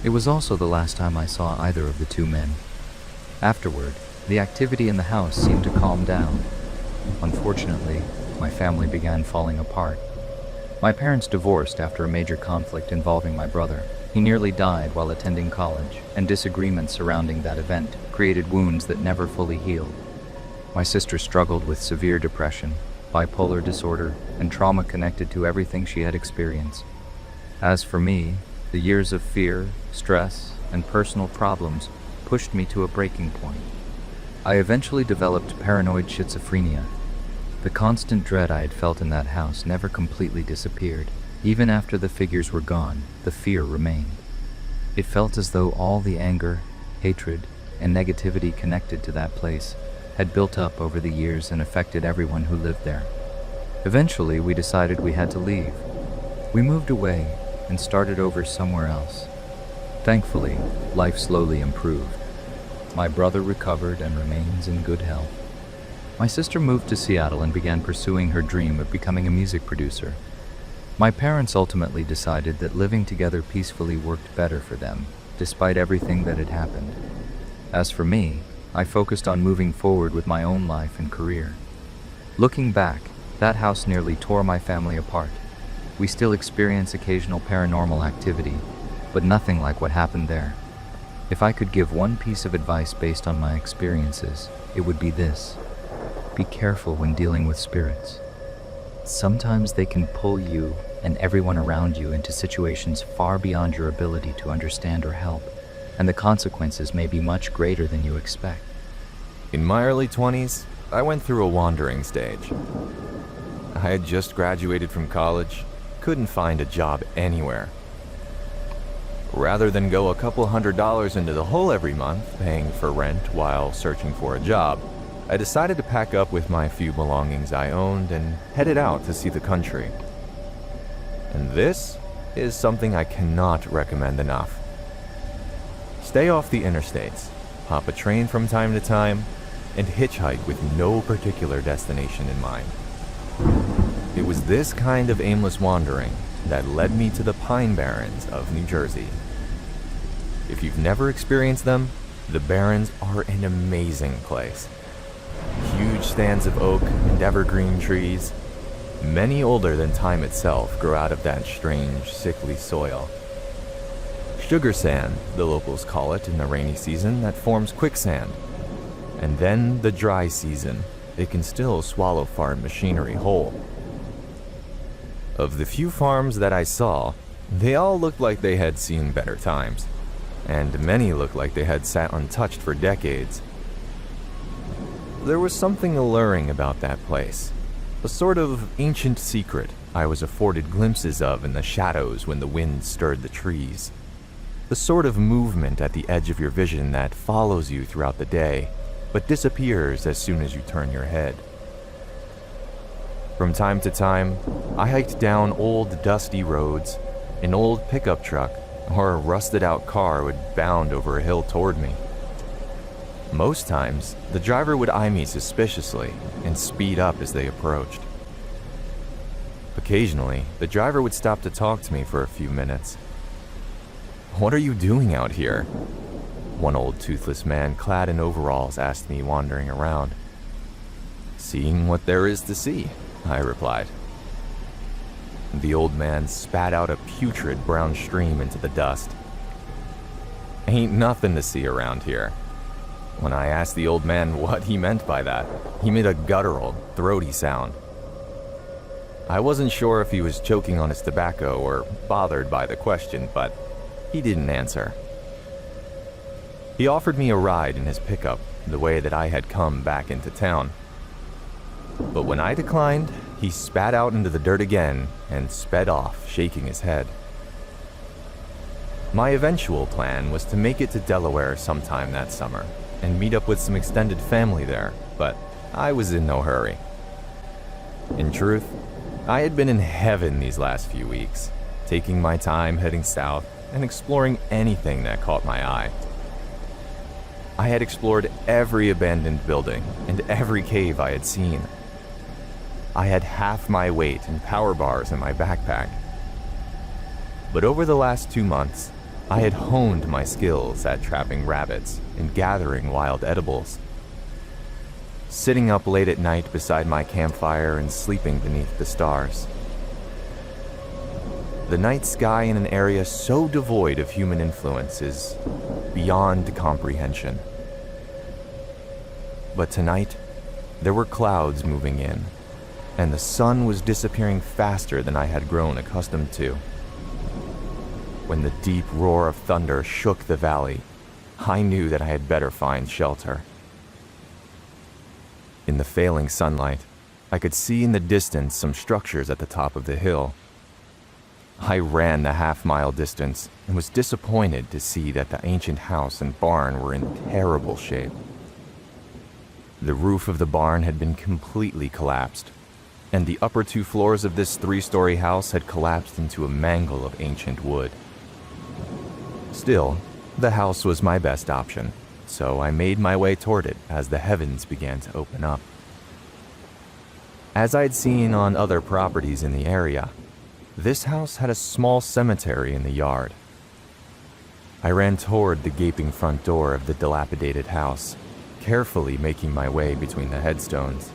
Speaker 1: It was also the last time I saw either of the two men. Afterward, the activity in the house seemed to calm down. Unfortunately, my family began falling apart. My parents divorced after a major conflict involving my brother. He nearly died while attending college, and disagreements surrounding that event created wounds that never fully healed. My sister struggled with severe depression, bipolar disorder, and trauma connected to everything she had experienced. As for me, the years of fear, stress, and personal problems pushed me to a breaking point. I eventually developed paranoid schizophrenia. The constant dread I had felt in that house never completely disappeared. Even after the figures were gone, the fear remained. It felt as though all the anger, hatred, and negativity connected to that place had built up over the years and affected everyone who lived there. Eventually, we decided we had to leave. We moved away and started over somewhere else. Thankfully, life slowly improved. My brother recovered and remains in good health. My sister moved to Seattle and began pursuing her dream of becoming a music producer. My parents ultimately decided that living together peacefully worked better for them, despite everything that had happened. As for me, I focused on moving forward with my own life and career. Looking back, that house nearly tore my family apart. We still experience occasional paranormal activity, but nothing like what happened there. If I could give one piece of advice based on my experiences, it would be this: be careful when dealing with spirits. Sometimes they can pull you and everyone around you into situations far beyond your ability to understand or help, and the consequences may be much greater than you expect.
Speaker 5: In my early 20s, I went through a wandering stage. I had just graduated from college, couldn't find a job anywhere. Rather than go a couple $100s into the hole every month paying for rent while searching for a job, I decided to pack up with my few belongings I owned and headed out to see the country. And this is something I cannot recommend enough. Stay off the interstates, hop a train from time to time, and hitchhike with no particular destination in mind. It was this kind of aimless wandering that led me to the Pine Barrens of New Jersey. If you've never experienced them, the Barrens are an amazing place. Huge stands of oak and evergreen trees, many older than time itself, grow out of that strange, sickly soil. Sugar sand, the locals call it in the rainy season, that forms quicksand. And then the dry season, it can still swallow farm machinery whole. Of the few farms that I saw, they all looked like they had seen better times, and many looked like they had sat untouched for decades. There was something alluring about that place, a sort of ancient secret I was afforded glimpses of in the shadows when the wind stirred the trees. The sort of movement at the edge of your vision that follows you throughout the day, but disappears as soon as you turn your head. From time to time, I hiked down old dusty roads. An old pickup truck or a rusted-out car would bound over a hill toward me. Most times, the driver would eye me suspiciously and speed up as they approached. Occasionally, the driver would stop to talk to me for a few minutes. "What are you doing out here?" one old toothless man clad in overalls asked me wandering around. "Seeing what there is to see," I replied. The old man spat out a putrid brown stream into the dust. "Ain't nothing to see around here." When I asked the old man what he meant by that, he made a guttural, throaty sound. I wasn't sure if he was choking on his tobacco or bothered by the question, but he didn't answer. He offered me a ride in his pickup the way that I had come back into town. But when I declined, he spat out into the dirt again and sped off, shaking his head. My eventual plan was to make it to Delaware sometime that summer and meet up with some extended family there, but I was in no hurry. In truth, I had been in heaven these last few weeks, taking my time heading south and exploring anything that caught my eye. I had explored every abandoned building and every cave I had seen. I had half my weight in power bars in my backpack. But over the last 2 months, I had honed my skills at trapping rabbits and gathering wild edibles. Sitting up late at night beside my campfire and sleeping beneath the stars. The night sky in an area so devoid of human influence is beyond comprehension. But tonight, there were clouds moving in, and the sun was disappearing faster than I had grown accustomed to. When the deep roar of thunder shook the valley, I knew that I had better find shelter. In the failing sunlight, I could see in the distance some structures at the top of the hill. I ran the half-mile distance and was disappointed to see that the ancient house and barn were in terrible shape. The roof of the barn had been completely collapsed, and the upper 2 floors of this 3-story house had collapsed into a mangle of ancient wood. Still, the house was my best option, so I made my way toward it as the heavens began to open up. As I'd seen on other properties in the area, this house had a small cemetery in the yard. I ran toward the gaping front door of the dilapidated house, carefully making my way between the headstones.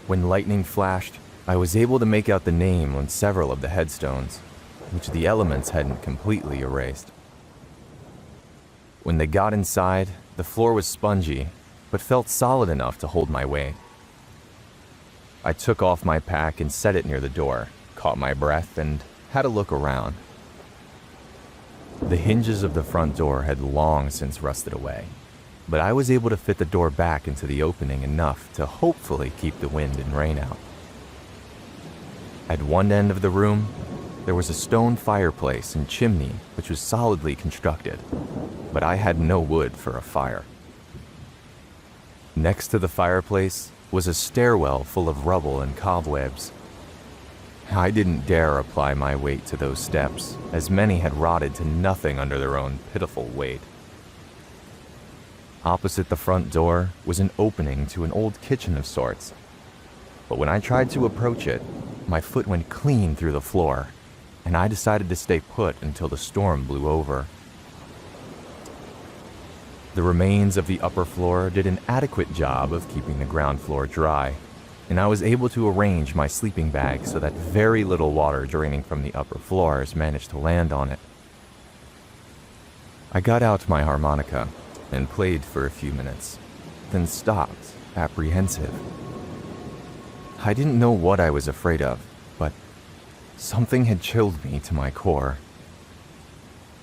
Speaker 5: When lightning flashed, I was able to make out the name on several of the headstones, which the elements hadn't completely erased. When they got inside, the floor was spongy, but felt solid enough to hold my weight. I took off my pack and set it near the door, caught my breath, and had a look around. The hinges of the front door had long since rusted away, but I was able to fit the door back into the opening enough to hopefully keep the wind and rain out. At one end of the room, there was a stone fireplace and chimney which was solidly constructed, but I had no wood for a fire. Next to the fireplace was a stairwell full of rubble and cobwebs. I didn't dare apply my weight to those steps, as many had rotted to nothing under their own pitiful weight. Opposite the front door was an opening to an old kitchen of sorts, but when I tried to approach it, my foot went clean through the floor, and I decided to stay put until the storm blew over. The remains of the upper floor did an adequate job of keeping the ground floor dry, and I was able to arrange my sleeping bag so that very little water draining from the upper floors managed to land on it. I got out my harmonica and played for a few minutes, then stopped, apprehensive. I didn't know what I was afraid of, but something had chilled me to my core.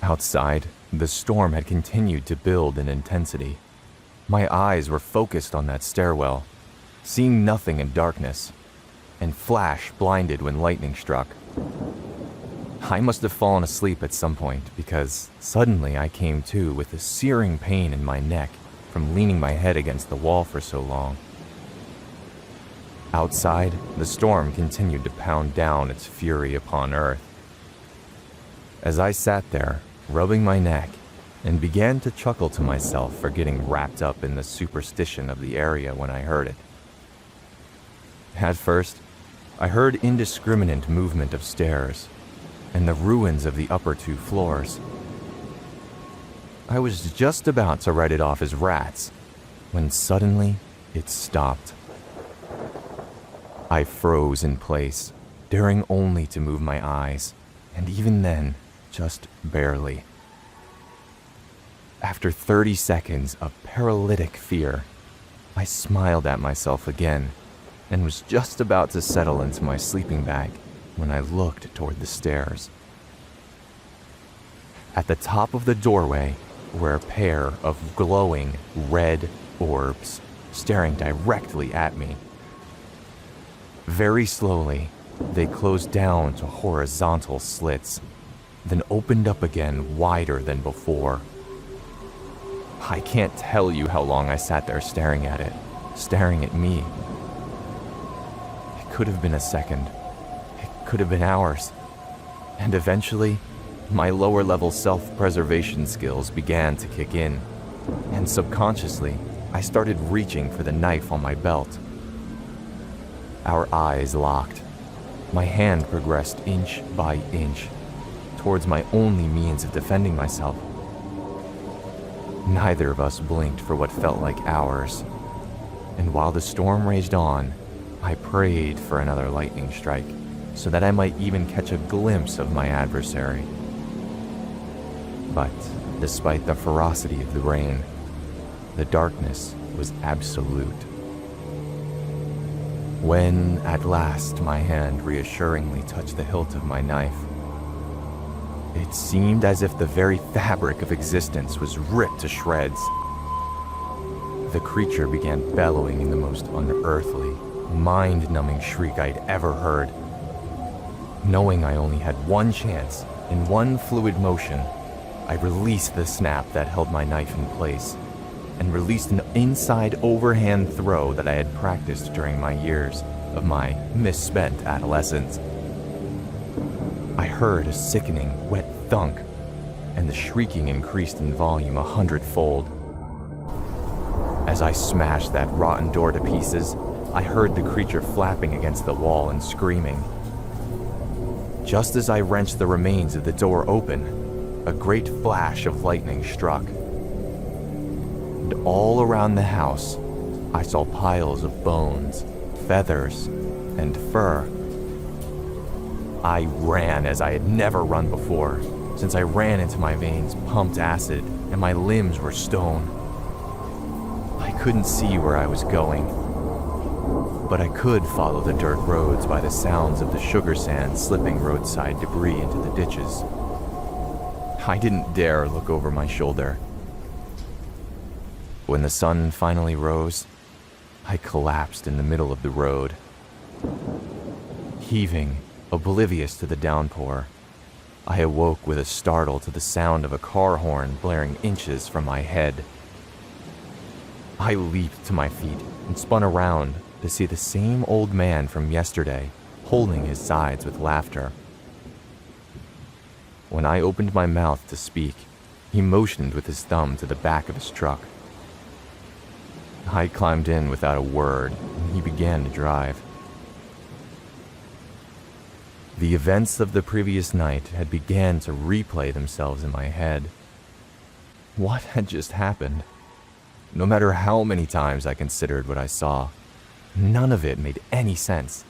Speaker 5: Outside, the storm had continued to build in intensity. My eyes were focused on that stairwell, seeing nothing in darkness, and flash blinded when lightning struck. I must have fallen asleep at some point because suddenly I came to with a searing pain in my neck from leaning my head against the wall for so long. Outside, the storm continued to pound down its fury upon Earth. As I sat there, rubbing my neck, and began to chuckle to myself for getting wrapped up in the superstition of the area when I heard it. At first, I heard indiscriminate movement of stairs, and the ruins of the upper 2 floors. I was just about to write it off as rats, when suddenly it stopped. I froze in place, daring only to move my eyes, and even then, just barely. After 30 seconds of paralytic fear, I smiled at myself again and was just about to settle into my sleeping bag when I looked toward the stairs. At the top of the doorway were a pair of glowing red orbs staring directly at me. Very slowly, they closed down to horizontal slits, then opened up again wider than before. I can't tell you how long I sat there staring at it, staring at me. It could have been a second. It could have been hours. And eventually, my lower-level self-preservation skills began to kick in, and subconsciously, I started reaching for the knife on my belt. Our eyes locked. My hand progressed inch by inch towards my only means of defending myself. Neither of us blinked for what felt like hours, and while the storm raged on, I prayed for another lightning strike so that I might even catch a glimpse of my adversary. But despite the ferocity of the rain, the darkness was absolute. When, at last, my hand reassuringly touched the hilt of my knife, it seemed as if the very fabric of existence was ripped to shreds. The creature began bellowing in the most unearthly, mind-numbing shriek I'd ever heard. Knowing I only had one chance, in one fluid motion, I released the snap that held my knife in place, and released an inside overhand throw that I had practiced during my years of my misspent adolescence. I heard a sickening, wet thunk, and the shrieking increased in volume 100-fold. As I smashed that rotten door to pieces, I heard the creature flapping against the wall and screaming. Just as I wrenched the remains of the door open, a great flash of lightning struck. And all around the house, I saw piles of bones, feathers, and fur. I ran as I had never run before, since I ran into my veins pumped acid and my limbs were stone. I couldn't see where I was going, but I could follow the dirt roads by the sounds of the sugar sand slipping roadside debris into the ditches. I didn't dare look over my shoulder. When the sun finally rose, I collapsed in the middle of the road. Heaving, oblivious to the downpour, I awoke with a startle to the sound of a car horn blaring inches from my head. I leaped to my feet and spun around to see the same old man from yesterday holding his sides with laughter. When I opened my mouth to speak, he motioned with his thumb to the back of his truck. I climbed in without a word, and he began to drive. The events of the previous night had begun to replay themselves in my head. What had just happened? No matter how many times I considered what I saw, none of it made any sense.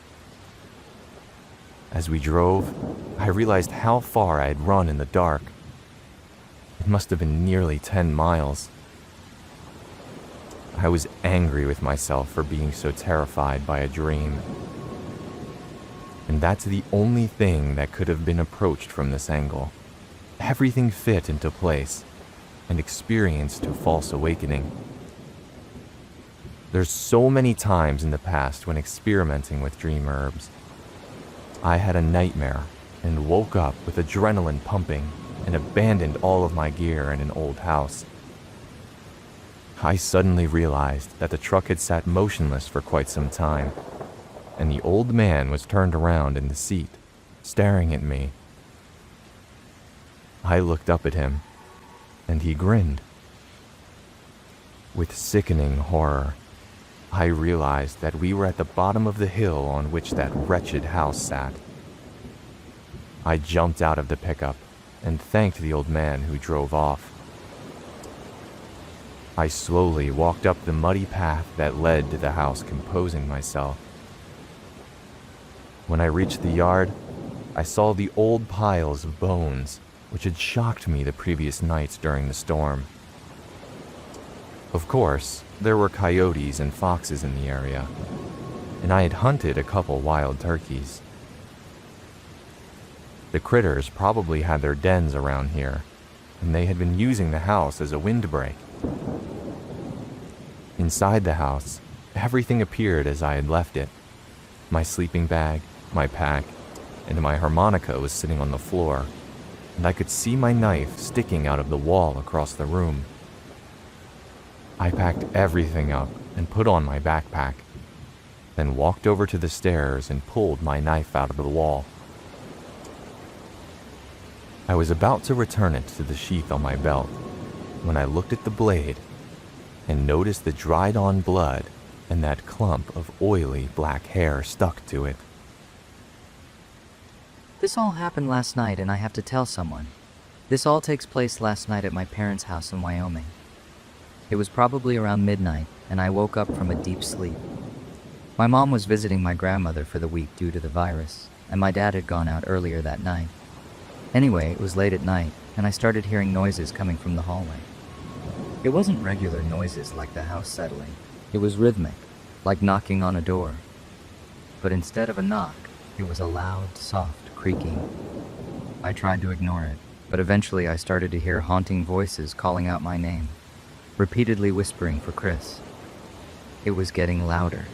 Speaker 5: As we drove, I realized how far I had run in the dark. It must have been nearly 10 miles. I was angry with myself for being so terrified by a dream. And that's the only thing that could have been approached from this angle. Everything fit into place and experienced a false awakening. There's so many times in the past when experimenting with dream herbs, I had a nightmare and woke up with adrenaline pumping and abandoned all of my gear in an old house. I suddenly realized that the truck had sat motionless for quite some time, and the old man was turned around in the seat, staring at me. I looked up at him, and he grinned. With sickening horror, I realized that we were at the bottom of the hill on which that wretched house sat. I jumped out of the pickup and thanked the old man who drove off. I slowly walked up the muddy path that led to the house, composing myself. When I reached the yard, I saw the old piles of bones, which had shocked me the previous nights during the storm. Of course, there were coyotes and foxes in the area, and I had hunted a couple wild turkeys. The critters probably had their dens around here, and they had been using the house as a windbreak. Inside the house, everything appeared as I had left it. My sleeping bag, my pack, and my harmonica was sitting on the floor, and I could see my knife sticking out of the wall across the room. I packed everything up and put on my backpack, then walked over to the stairs and pulled my knife out of the wall. I was about to return it to the sheath on my belt when I looked at the blade and noticed the dried-on blood and that clump of oily black hair stuck to it.
Speaker 4: This all happened last night, and I have to tell someone. This all takes place last night at my parents' house in Wyoming. It was probably around midnight, and I woke up from a deep sleep. My mom was visiting my grandmother for the week due to the virus, and my dad had gone out earlier that night. Anyway, it was late at night, and I started hearing noises coming from the hallway. It wasn't regular noises like the house settling. It was rhythmic, like knocking on a door. But instead of a knock, it was a loud, soft creaking. I tried to ignore it, but eventually I started to hear haunting voices calling out my name, repeatedly whispering for Chris. It was getting louder.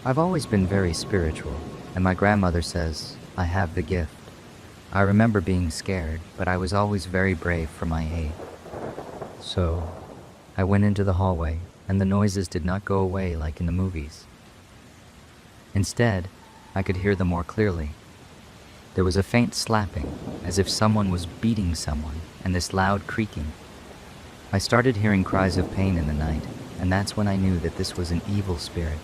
Speaker 4: I've always been very spiritual, and my grandmother says I have the gift. I remember being scared, but I was always very brave for my age. So, I went into the hallway, and the noises did not go away like in the movies. Instead, I could hear them more clearly. There was a faint slapping, as if someone was beating someone, and this loud creaking. I started hearing cries of pain in the night, and that's when I knew that this was an evil spirit.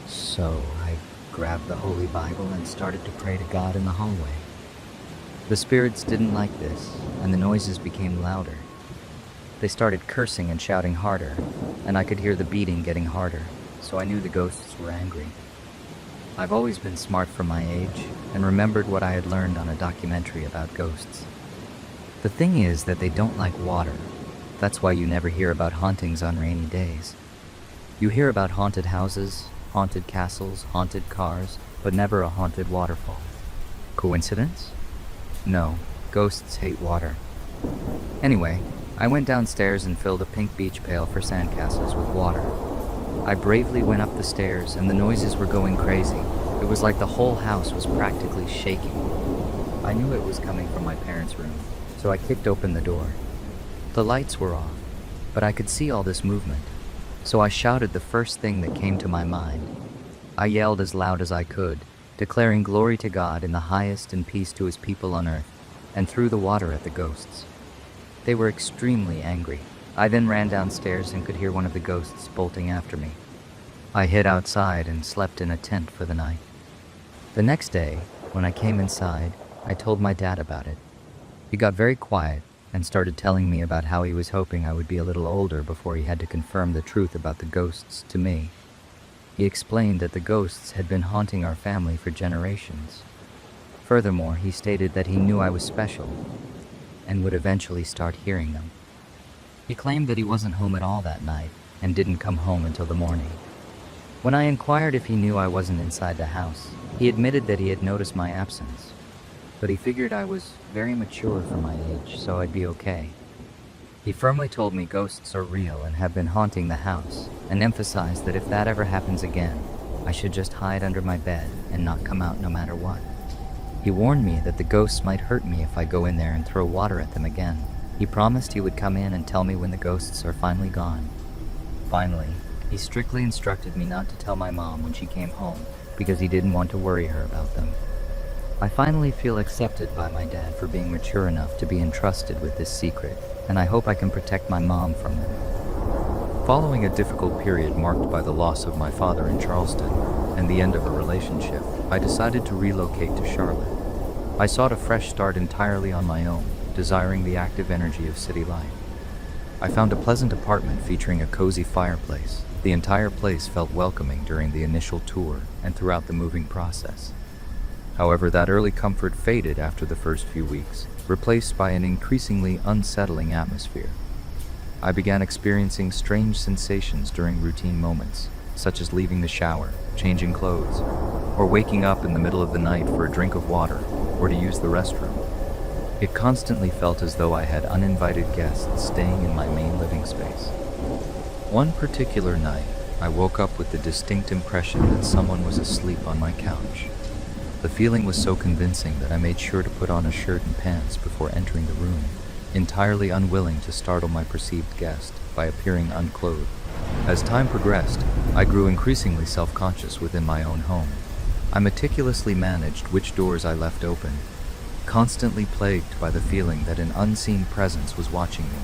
Speaker 4: So I grabbed the Holy Bible and started to pray to God in the hallway. The spirits didn't like this, and the noises became louder. They started cursing and shouting harder, and I could hear the beating getting harder, so I knew the ghosts were angry. I've always been smart for my age, and remembered what I had learned on a documentary about ghosts. The thing is that they don't like water. That's why you never hear about hauntings on rainy days. You hear about haunted houses, haunted castles, haunted cars, but never a haunted waterfall. Coincidence? No, ghosts hate water. Anyway, I went downstairs and filled a pink beach pail for sandcastles with water. I bravely went up the stairs, and the noises were going crazy. It was like the whole house was practically shaking. I knew it was coming from my parents' room, so I kicked open the door. The lights were off, but I could see all this movement, so I shouted the first thing that came to my mind. I yelled as loud as I could, declaring glory to God in the highest and peace to his people on earth, and threw the water at the ghosts. They were extremely angry. I then ran downstairs and could hear one of the ghosts bolting after me. I hid outside and slept in a tent for the night. The next day, when I came inside, I told my dad about it. He got very quiet and started telling me about how he was hoping I would be a little older before he had to confirm the truth about the ghosts to me. He explained that the ghosts had been haunting our family for generations. Furthermore, he stated that he knew I was special and would eventually start hearing them. He claimed that he wasn't home at all that night and didn't come home until the morning. When I inquired if he knew I wasn't inside the house, he admitted that he had noticed my absence, but he figured I was very mature for my age, so I'd be okay. He firmly told me ghosts are real and have been haunting the house, and emphasized that if that ever happens again, I should just hide under my bed and not come out no matter what. He warned me that the ghosts might hurt me if I go in there and throw water at them again. He promised he would come in and tell me when the ghosts are finally gone. Finally, he strictly instructed me not to tell my mom when she came home, because he didn't want to worry her about them. I finally feel accepted by my dad for being mature enough to be entrusted with this secret, and I hope I can protect my mom from them.
Speaker 1: Following a difficult period marked by the loss of my father in Charleston and the end of a relationship, I decided to relocate to Charlotte. I sought a fresh start entirely on my own, desiring the active energy of city life. I found a pleasant apartment featuring a cozy fireplace. The entire place felt welcoming during the initial tour and throughout the moving process. However, that early comfort faded after the first few weeks, replaced by an increasingly unsettling atmosphere. I began experiencing strange sensations during routine moments, such as leaving the shower, changing clothes, or waking up in the middle of the night for a drink of water or to use the restroom. It constantly felt as though I had uninvited guests staying in my main living space. One particular night, I woke up with the distinct impression that someone was asleep on my couch. The feeling was so convincing that I made sure to put on a shirt and pants before entering the room, entirely unwilling to startle my perceived guest by appearing unclothed. As time progressed, I grew increasingly self-conscious within my own home. I meticulously managed which doors I left open, constantly plagued by the feeling that an unseen presence was watching me,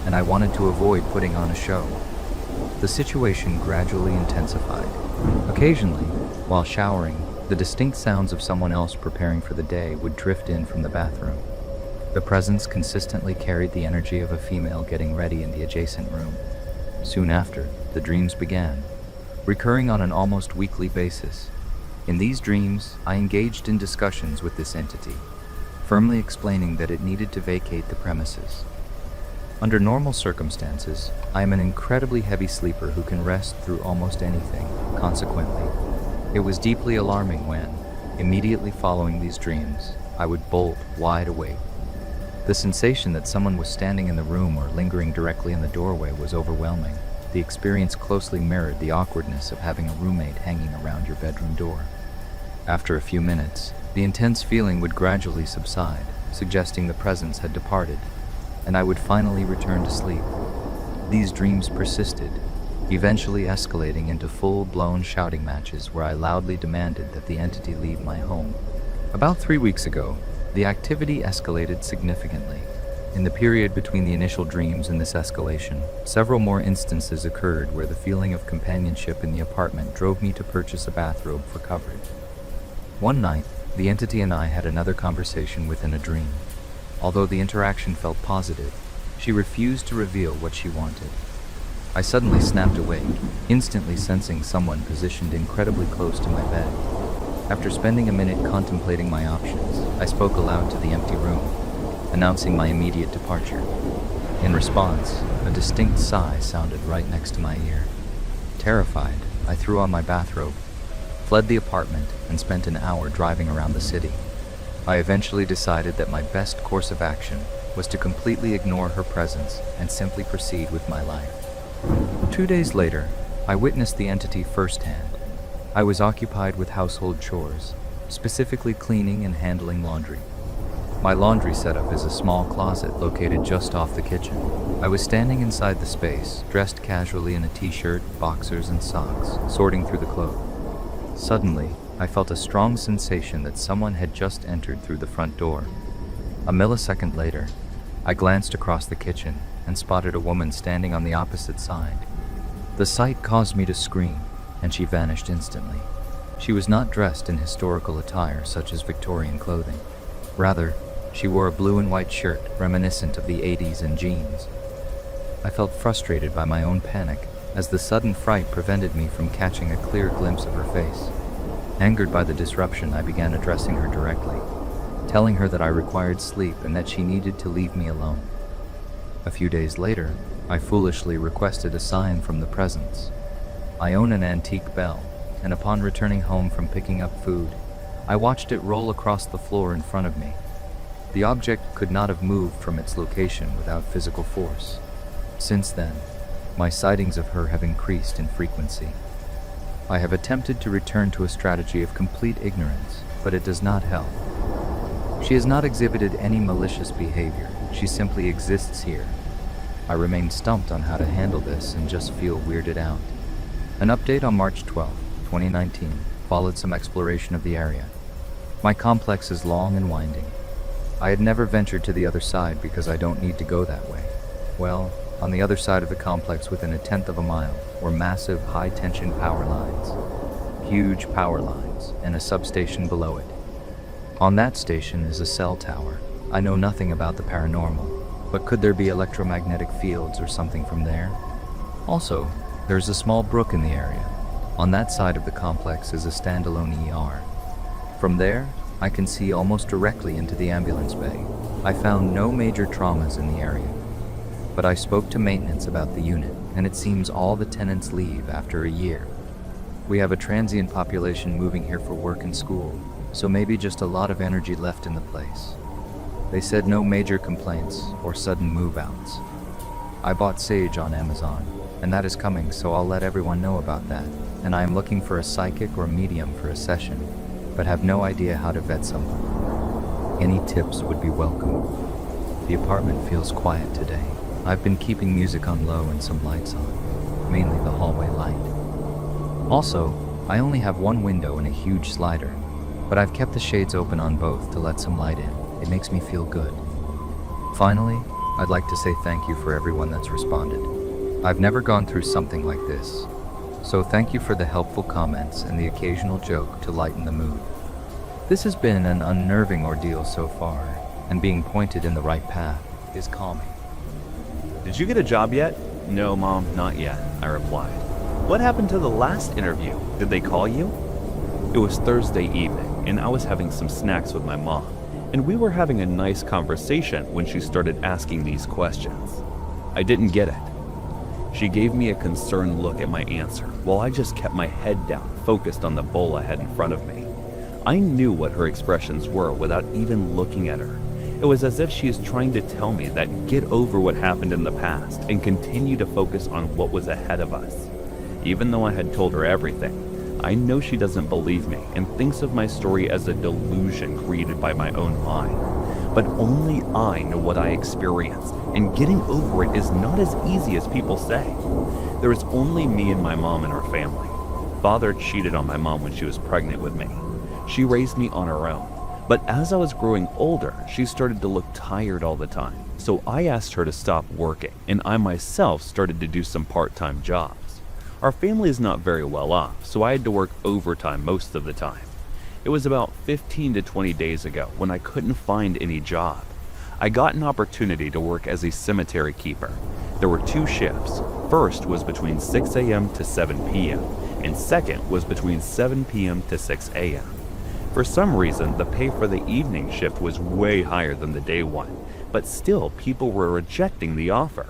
Speaker 1: and I wanted to avoid putting on a show. The situation gradually intensified. Occasionally, while showering, the distinct sounds of someone else preparing for the day would drift in from the bathroom. The presence consistently carried the energy of a female getting ready in the adjacent room. Soon after, the dreams began, recurring on an almost weekly basis. In these dreams, I engaged in discussions with this entity, firmly explaining that it needed to vacate the premises. Under normal circumstances, I am an incredibly heavy sleeper who can rest through almost anything. Consequently, it was deeply alarming when, immediately following these dreams, I would bolt wide awake. The sensation that someone was standing in the room or lingering directly in the doorway was overwhelming. The experience closely mirrored the awkwardness of having a roommate hanging around your bedroom door. After a few minutes, the intense feeling would gradually subside, suggesting the presence had departed, and I would finally return to sleep. These dreams persisted, eventually escalating into full-blown shouting matches where I loudly demanded that the entity leave my home. About 3 weeks ago, the activity escalated significantly. In the period between the initial dreams and this escalation, several more instances occurred where the feeling of companionship in the apartment drove me to purchase a bathrobe for coverage. One night, the entity and I had another conversation within a dream. Although the interaction felt positive, she refused to reveal what she wanted. I suddenly snapped awake, instantly sensing someone positioned incredibly close to my bed. After spending a minute contemplating my options, I spoke aloud to the empty room, announcing my immediate departure. In response, a distinct sigh sounded right next to my ear. Terrified, I threw on my bathrobe, fled the apartment, and spent an hour driving around the city. I eventually decided that my best course of action was to completely ignore her presence and simply proceed with my life. 2 days later, I witnessed the entity firsthand. I was occupied with household chores, specifically cleaning and handling laundry. My laundry setup is a small closet located just off the kitchen. I was standing inside the space, dressed casually in a t-shirt, boxers, and socks, sorting through the clothes. Suddenly, I felt a strong sensation that someone had just entered through the front door. A millisecond later, I glanced across the kitchen and spotted a woman standing on the opposite side. The sight caused me to scream, and she vanished instantly. She was not dressed in historical attire such as Victorian clothing. Rather, she wore a blue and white shirt reminiscent of the 80s and jeans. I felt frustrated by my own panic, as the sudden fright prevented me from catching a clear glimpse of her face. Angered by the disruption, I began addressing her directly, telling her that I required sleep and that she needed to leave me alone. A few days later, I foolishly requested a sign from the presence. I own an antique bell, and upon returning home from picking up food, I watched it roll across the floor in front of me. The object could not have moved from its location without physical force. Since then, my sightings of her have increased in frequency. I have attempted to return to a strategy of complete ignorance, but it does not help. She has not exhibited any malicious behavior. She simply exists here. I remain stumped on how to handle this and just feel weirded out. An update on March 12, 2019, followed some exploration of the area. My complex is long and winding. I had never ventured to the other side because I don't need to go that way. Well, on the other side of the complex, within 1/10 of a mile, were massive high-tension power lines. Huge power lines, and a substation below it. On that station is a cell tower. I know nothing about the paranormal, but could there be electromagnetic fields or something from there? Also, there's a small brook in the area. On that side of the complex is a standalone ER. From there, I can see almost directly into the ambulance bay. I found no major traumas in the area, but I spoke to maintenance about the unit, and it seems all the tenants leave after a year. We have a transient population moving here for work and school, so maybe just a lot of energy left in the place. They said no major complaints or sudden move-outs. I bought sage on Amazon, and that is coming, so I'll let everyone know about that. And I am looking for a psychic or medium for a session, but have no idea how to vet someone. Any tips would be welcome. The apartment feels quiet today. I've been keeping music on low and some lights on. mainly the hallway light. Also, I only have one window and a huge slider, but I've kept the shades open on both to let some light in. It makes me feel good. Finally, I'd like to say thank you for everyone that's responded. I've never gone through something like this, so thank you for the helpful comments and the occasional joke to lighten the mood. This has been an unnerving ordeal so far, and being pointed in the right path is calming.
Speaker 3: Did you get a job yet? No, Mom, not yet, I replied. What happened to the last interview? Did they call you? It was Thursday evening, and I was having some snacks with my mom, and we were having a nice conversation when she started asking these questions. I didn't get it. She gave me a concerned look at my answer, while I just kept my head down, focused on the bowl I had in front of me. I knew what her expressions were without even looking at her. It was as if she is trying to tell me that get over what happened in the past and continue to focus on what was ahead of us. Even though I had told her everything, I know she doesn't believe me and thinks of my story as a delusion created by my own mind. But only I know what I experienced, and getting over it is not as easy as people say. There is only me and my mom in our family. Father cheated on my mom when she was pregnant with me. She raised me on her own. But as I was growing older, she started to look tired all the time. So I asked her to stop working, and I myself started to do some part-time jobs. Our family is not very well off, so I had to work overtime most of the time. It was about 15 to 20 days ago when I couldn't find any job. I got an opportunity to work as a cemetery keeper. There were 2 shifts. First was between 6 a.m. to 7 p.m., and second was between 7 p.m. to 6 a.m. For some reason, the pay for the evening shift was way higher than the day one, but still people were rejecting the offer.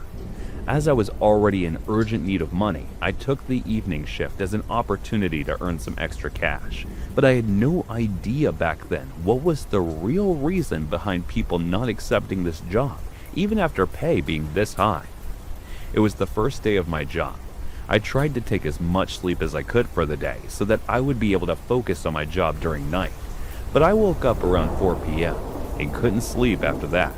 Speaker 3: As I was already in urgent need of money, I took the evening shift as an opportunity to earn some extra cash. But I had no idea back then what was the real reason behind people not accepting this job, even after pay being this high. It was the first day of my job. I tried to take as much sleep as I could for the day so that I would be able to focus on my job during night. But I woke up around 4 p.m. and couldn't sleep after that.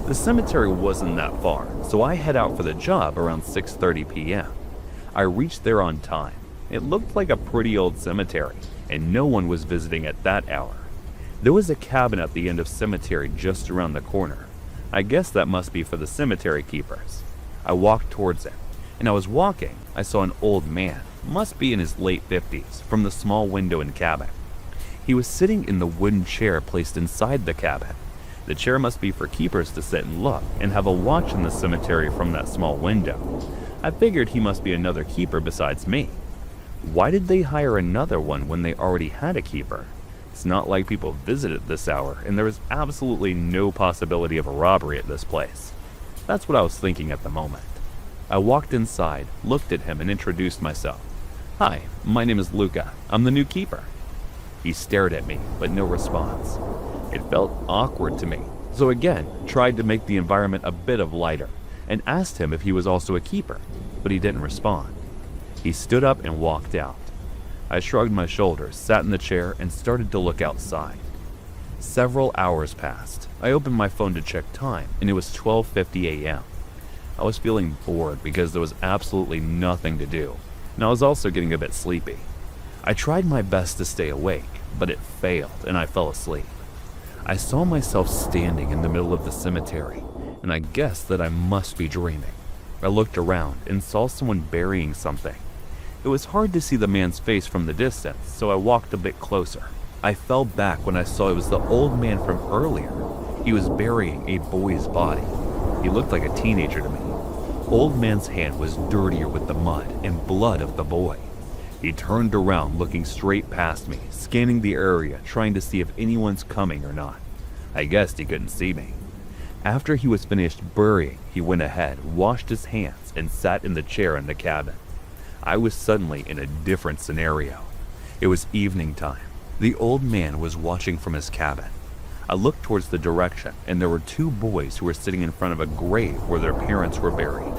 Speaker 3: The cemetery wasn't that far, so I head out for the job around 6:30 p.m. I reached there on time. It looked like a pretty old cemetery, and no one was visiting at that hour. There was a cabin at the end of cemetery just around the corner. I guess that must be for the cemetery keepers. I walked towards it, and I was walking. I saw an old man, must be in his late 50s, from the small window in the cabin. He was sitting in the wooden chair placed inside the cabin. The chair must be for keepers to sit and look and have a watch in the cemetery from that small window. I figured he must be another keeper besides me. Why did they hire another one when they already had a keeper? It's not like people visited this hour, and there was absolutely no possibility of a robbery at this place. That's what I was thinking at the moment. I walked inside, looked at him, and introduced myself. Hi, my name is Luca. I'm the new keeper. He stared at me, but no response. It felt awkward to me, so again, tried to make the environment a bit of lighter, and asked him if he was also a keeper, but he didn't respond. He stood up and walked out. I shrugged my shoulders, sat in the chair, and started to look outside. Several hours passed. I opened my phone to check time, and it was 12:50 a.m. I was feeling bored because there was absolutely nothing to do, and I was also getting a bit sleepy. I tried my best to stay awake, but it failed, and I fell asleep. I saw myself standing in the middle of the cemetery, and I guessed that I must be dreaming. I looked around and saw someone burying something. It was hard to see the man's face from the distance, so I walked a bit closer. I fell back when I saw it was the old man from earlier. He was burying a boy's body. He looked like a teenager to me. Old man's hand was dirtier with the mud and blood of the boy. He turned around looking straight past me, scanning the area, trying to see if anyone's coming or not. I guessed he couldn't see me. After he was finished burying, he went ahead, washed his hands, and sat in the chair in the cabin. I was suddenly in a different scenario. It was evening time. The old man was watching from his cabin. I looked towards the direction, and there were 2 boys who were sitting in front of a grave where their parents were buried.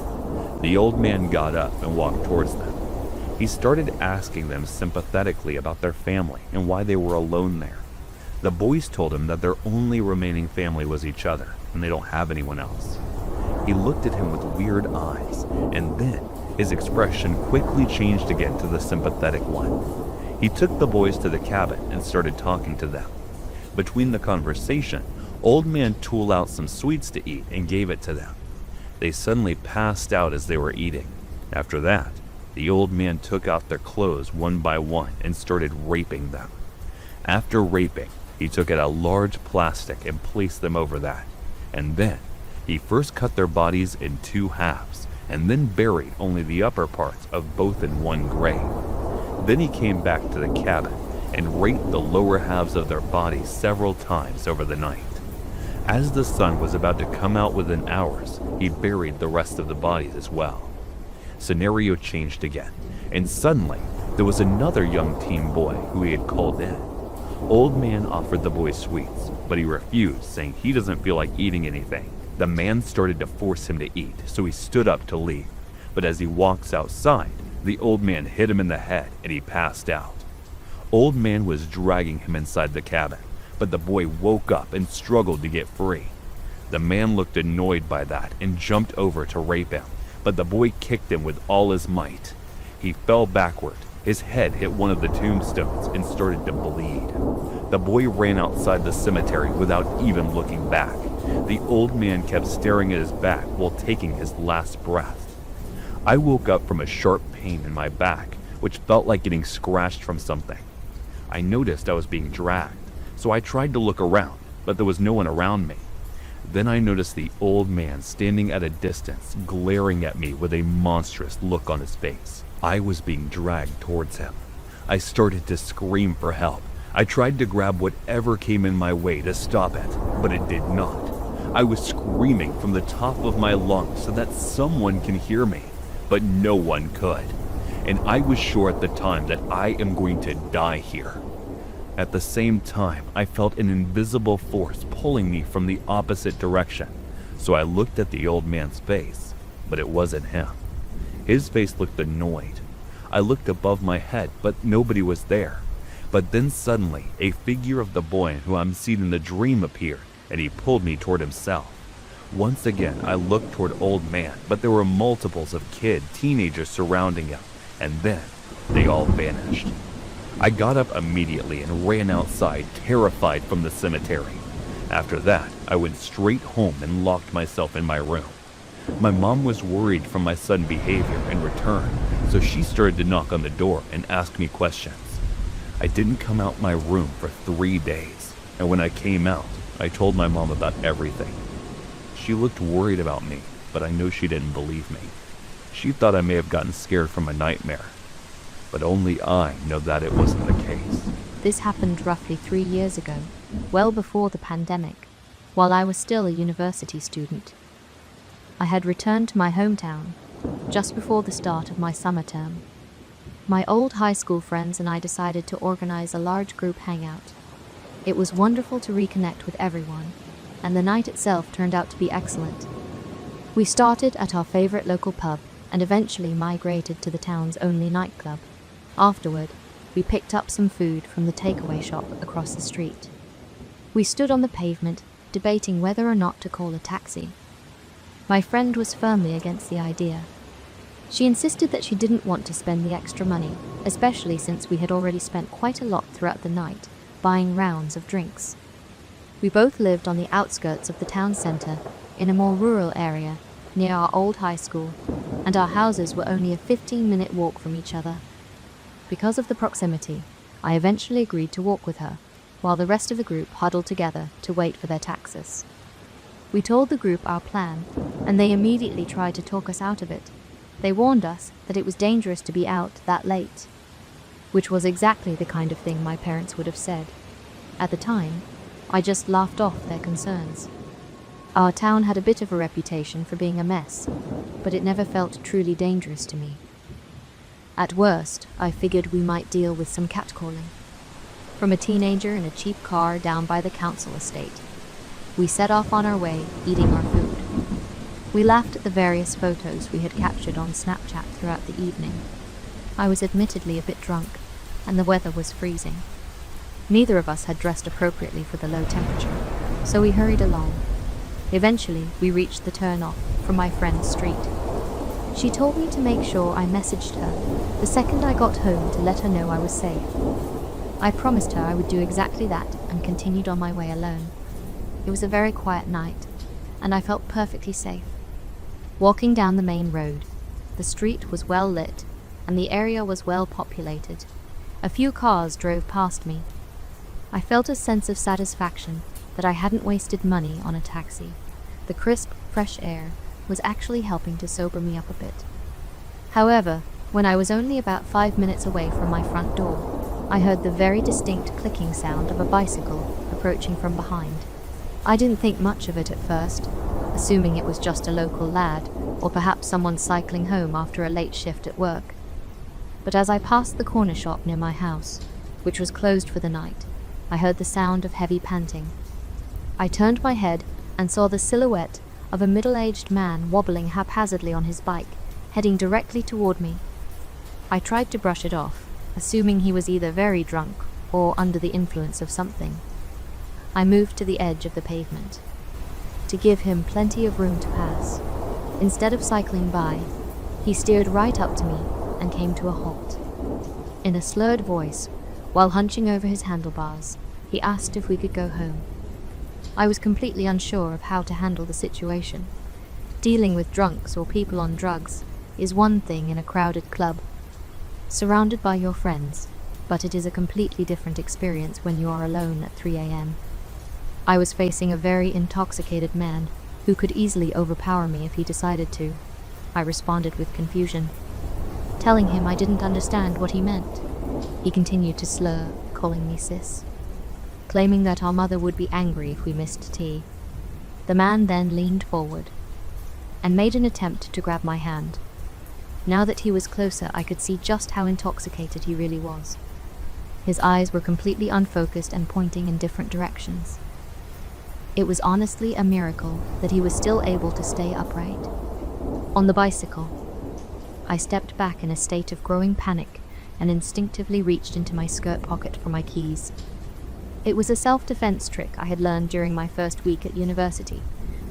Speaker 3: The old man got up and walked towards them. He started asking them sympathetically about their family and why they were alone there. The boys told him that their only remaining family was each other, and they don't have anyone else. He looked at him with weird eyes, and then His expression quickly changed again to the sympathetic one. He took the boys to the cabin and started talking to them. Between the conversation, Old Man tooled out some sweets to eat and gave it to them. They suddenly passed out as they were eating. After that, the old man took out their clothes one by one and started raping them. After raping, he took out a large plastic and placed them over that. And then, he first cut their bodies in two halves, and then buried only the upper parts of both in one grave. Then he came back to the cabin and raped the lower halves of their bodies several times over the night. As the sun was about to come out within hours, he buried the rest of the bodies as well. Scenario changed again, and suddenly there was another young teen boy who he had called in. Old Man offered the boy sweets, but he refused, saying he doesn't feel like eating anything. The man started to force him to eat, so he stood up to leave. But as he walks outside, the old man hit him in the head and he passed out. Old Man was dragging him inside the cabin, but the boy woke up and struggled to get free. The man looked annoyed by that and jumped over to rape him, but the boy kicked him with all his might. He fell backward, his head hit one of the tombstones and started to bleed. The boy ran outside the cemetery without even looking back. The old man kept staring at his back while taking his last breath. I woke up from a sharp pain in my back, which felt like getting scratched from something. I noticed I was being dragged, so I tried to look around, but there was no one around me. Then I noticed the old man standing at a distance, glaring at me with a monstrous look on his face. I was being dragged towards him. I started to scream for help. I tried to grab whatever came in my way to stop it, but it did not. I was screaming from the top of my lungs so that someone can hear me, but no one could. And I was sure at the time that I am going to die here. At the same time, I felt an invisible force pulling me from the opposite direction, so I looked at the old man's face, but it wasn't him. His face looked annoyed. I looked above my head, but nobody was there. But then suddenly, a figure of the boy who I'm seeing in the dream appeared, and he pulled me toward himself. Once again, I looked toward Old Man, but there were multiples of teenagers surrounding him, and then they all vanished. I got up immediately and ran outside, terrified from the cemetery. After that, I went straight home and locked myself in my room. My mom was worried from my sudden behavior and return, so she started to knock on the door and ask me questions. I didn't come out my room for 3 days, and when I came out, I told my mom about everything. She looked worried about me, but I know she didn't believe me. She thought I may have gotten scared from a nightmare, but only I know that it wasn't the case.
Speaker 2: This happened roughly 3 years ago, well before the pandemic, while I was still a university student. I had returned to my hometown just before the start of my summer term. My old high school friends and I decided to organize a large group hangout. It was wonderful to reconnect with everyone, and the night itself turned out to be excellent. We started at our favorite local pub and eventually migrated to the town's only nightclub. Afterward, we picked up some food from the takeaway shop across the street. We stood on the pavement, debating whether or not to call a taxi. My friend was firmly against the idea. She insisted that she didn't want to spend the extra money, especially since we had already spent quite a lot throughout the night, buying rounds of drinks. We both lived on the outskirts of the town center, in a more rural area, near our old high school, and our houses were only a 15-minute walk from each other. Because of the proximity, I eventually agreed to walk with her, while the rest of the group huddled together to wait for their taxis. We told the group our plan, and they immediately tried to talk us out of it. They warned us that it was dangerous to be out that late, which was exactly the kind of thing my parents would have said. At the time, I just laughed off their concerns. Our town had a bit of a reputation for being a mess, but it never felt truly dangerous to me. At worst, I figured we might deal with some catcalling. From a teenager in a cheap car down by the council estate, we set off on our way, eating our food. We laughed at the various photos we had captured on Snapchat throughout the evening. I was admittedly a bit drunk, and the weather was freezing. Neither of us had dressed appropriately for the low temperature, so we hurried along. Eventually, we reached the turn-off from my friend's street. She told me to make sure I messaged her the second I got home to let her know I was safe. I promised her I would do exactly that and continued on my way alone. It was a very quiet night, and I felt perfectly safe. Walking down the main road, the street was well lit, and the area was well populated. A few cars drove past me. I felt a sense of satisfaction that I hadn't wasted money on a taxi. The crisp, fresh air was actually helping to sober me up a bit. However, when I was only about 5 minutes away from my front door, I heard the very distinct clicking sound of a bicycle approaching from behind. I didn't think much of it at first, assuming it was just a local lad, or perhaps someone cycling home after a late shift at work. But as I passed the corner shop near my house, which was closed for the night, I heard the sound of heavy panting. I turned my head and saw the silhouette of a middle-aged man wobbling haphazardly on his bike, heading directly toward me. I tried to brush it off, assuming he was either very drunk or under the influence of something. I moved to the edge of the pavement, to give him plenty of room to pass. Instead of cycling by, he steered right up to me and came to a halt. In a slurred voice, while hunching over his handlebars, he asked if we could go home. I was completely unsure of how to handle the situation. Dealing with drunks or people on drugs is one thing in a crowded club, surrounded by your friends, but it is a completely different experience when you are alone at 3 a.m. I was facing a very intoxicated man who could easily overpower me if he decided to. I responded with confusion, telling him I didn't understand what he meant. He continued to slur, calling me sis, claiming that our mother would be angry if we missed tea. The man then leaned forward and made an attempt to grab my hand. Now that he was closer, I could see just how intoxicated he really was. His eyes were completely unfocused and pointing in different directions. It was honestly a miracle that he was still able to stay upright. On the bicycle, I stepped back in a state of growing panic and instinctively reached into my skirt pocket for my keys. It was a self-defense trick I had learned during my first week at university,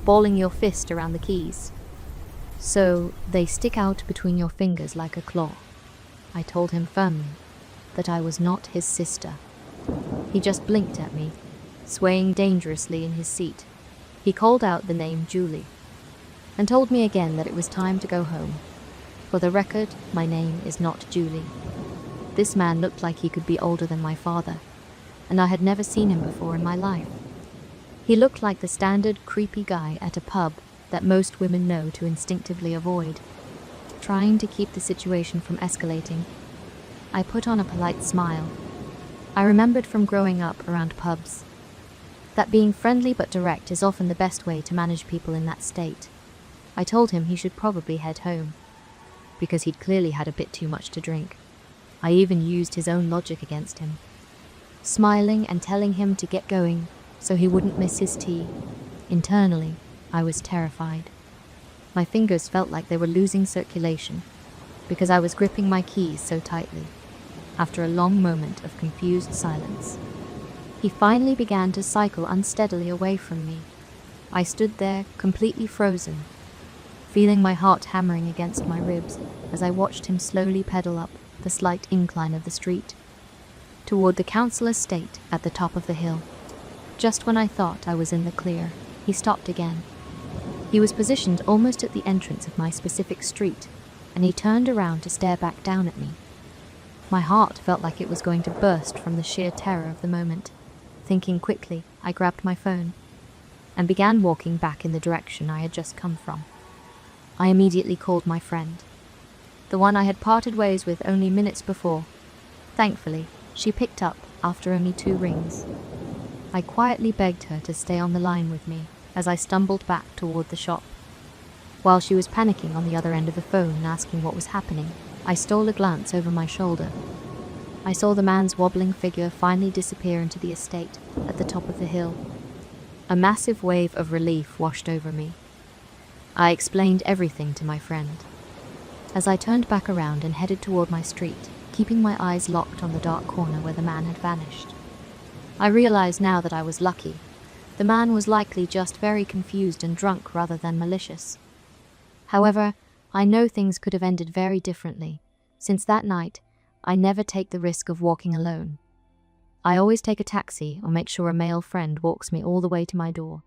Speaker 2: balling your fist around the keys, so they stick out between your fingers like a claw. I told him firmly that I was not his sister. He just blinked at me, swaying dangerously in his seat. He called out the name Julie, and told me again that it was time to go home. For the record, my name is not Julie. This man looked like he could be older than my father, and I had never seen him before in my life. He looked like the standard creepy guy at a pub that most women know to instinctively avoid. Trying to keep the situation from escalating, I put on a polite smile. I remembered from growing up around pubs that being friendly but direct is often the best way to manage people in that state. I told him he should probably head home, because he'd clearly had a bit too much to drink. I even used his own logic against him, smiling and telling him to get going so he wouldn't miss his tea. Internally, I was terrified. My fingers felt like they were losing circulation because I was gripping my keys so tightly. After a long moment of confused silence, he finally began to cycle unsteadily away from me. I stood there, completely frozen, feeling my heart hammering against my ribs as I watched him slowly pedal up the slight incline of the street toward the council estate at the top of the hill. Just when I thought I was in the clear, he stopped again. He was positioned almost at the entrance of my specific street, and he turned around to stare back down at me. My heart felt like it was going to burst from the sheer terror of the moment. Thinking quickly, I grabbed my phone and began walking back in the direction I had just come from. I immediately called my friend, the one I had parted ways with only minutes before. Thankfully, she picked up after only 2 rings. I quietly begged her to stay on the line with me as I stumbled back toward the shop. While she was panicking on the other end of the phone and asking what was happening, I stole a glance over my shoulder. I saw the man's wobbling figure finally disappear into the estate at the top of the hill. A massive wave of relief washed over me. I explained everything to my friend. As I turned back around and headed toward my street, keeping my eyes locked on the dark corner where the man had vanished, I realized now that I was lucky. The man was likely just very confused and drunk rather than malicious. However, I know things could have ended very differently. Since that night, I never take the risk of walking alone. I always take a taxi or make sure a male friend walks me all the way to my door.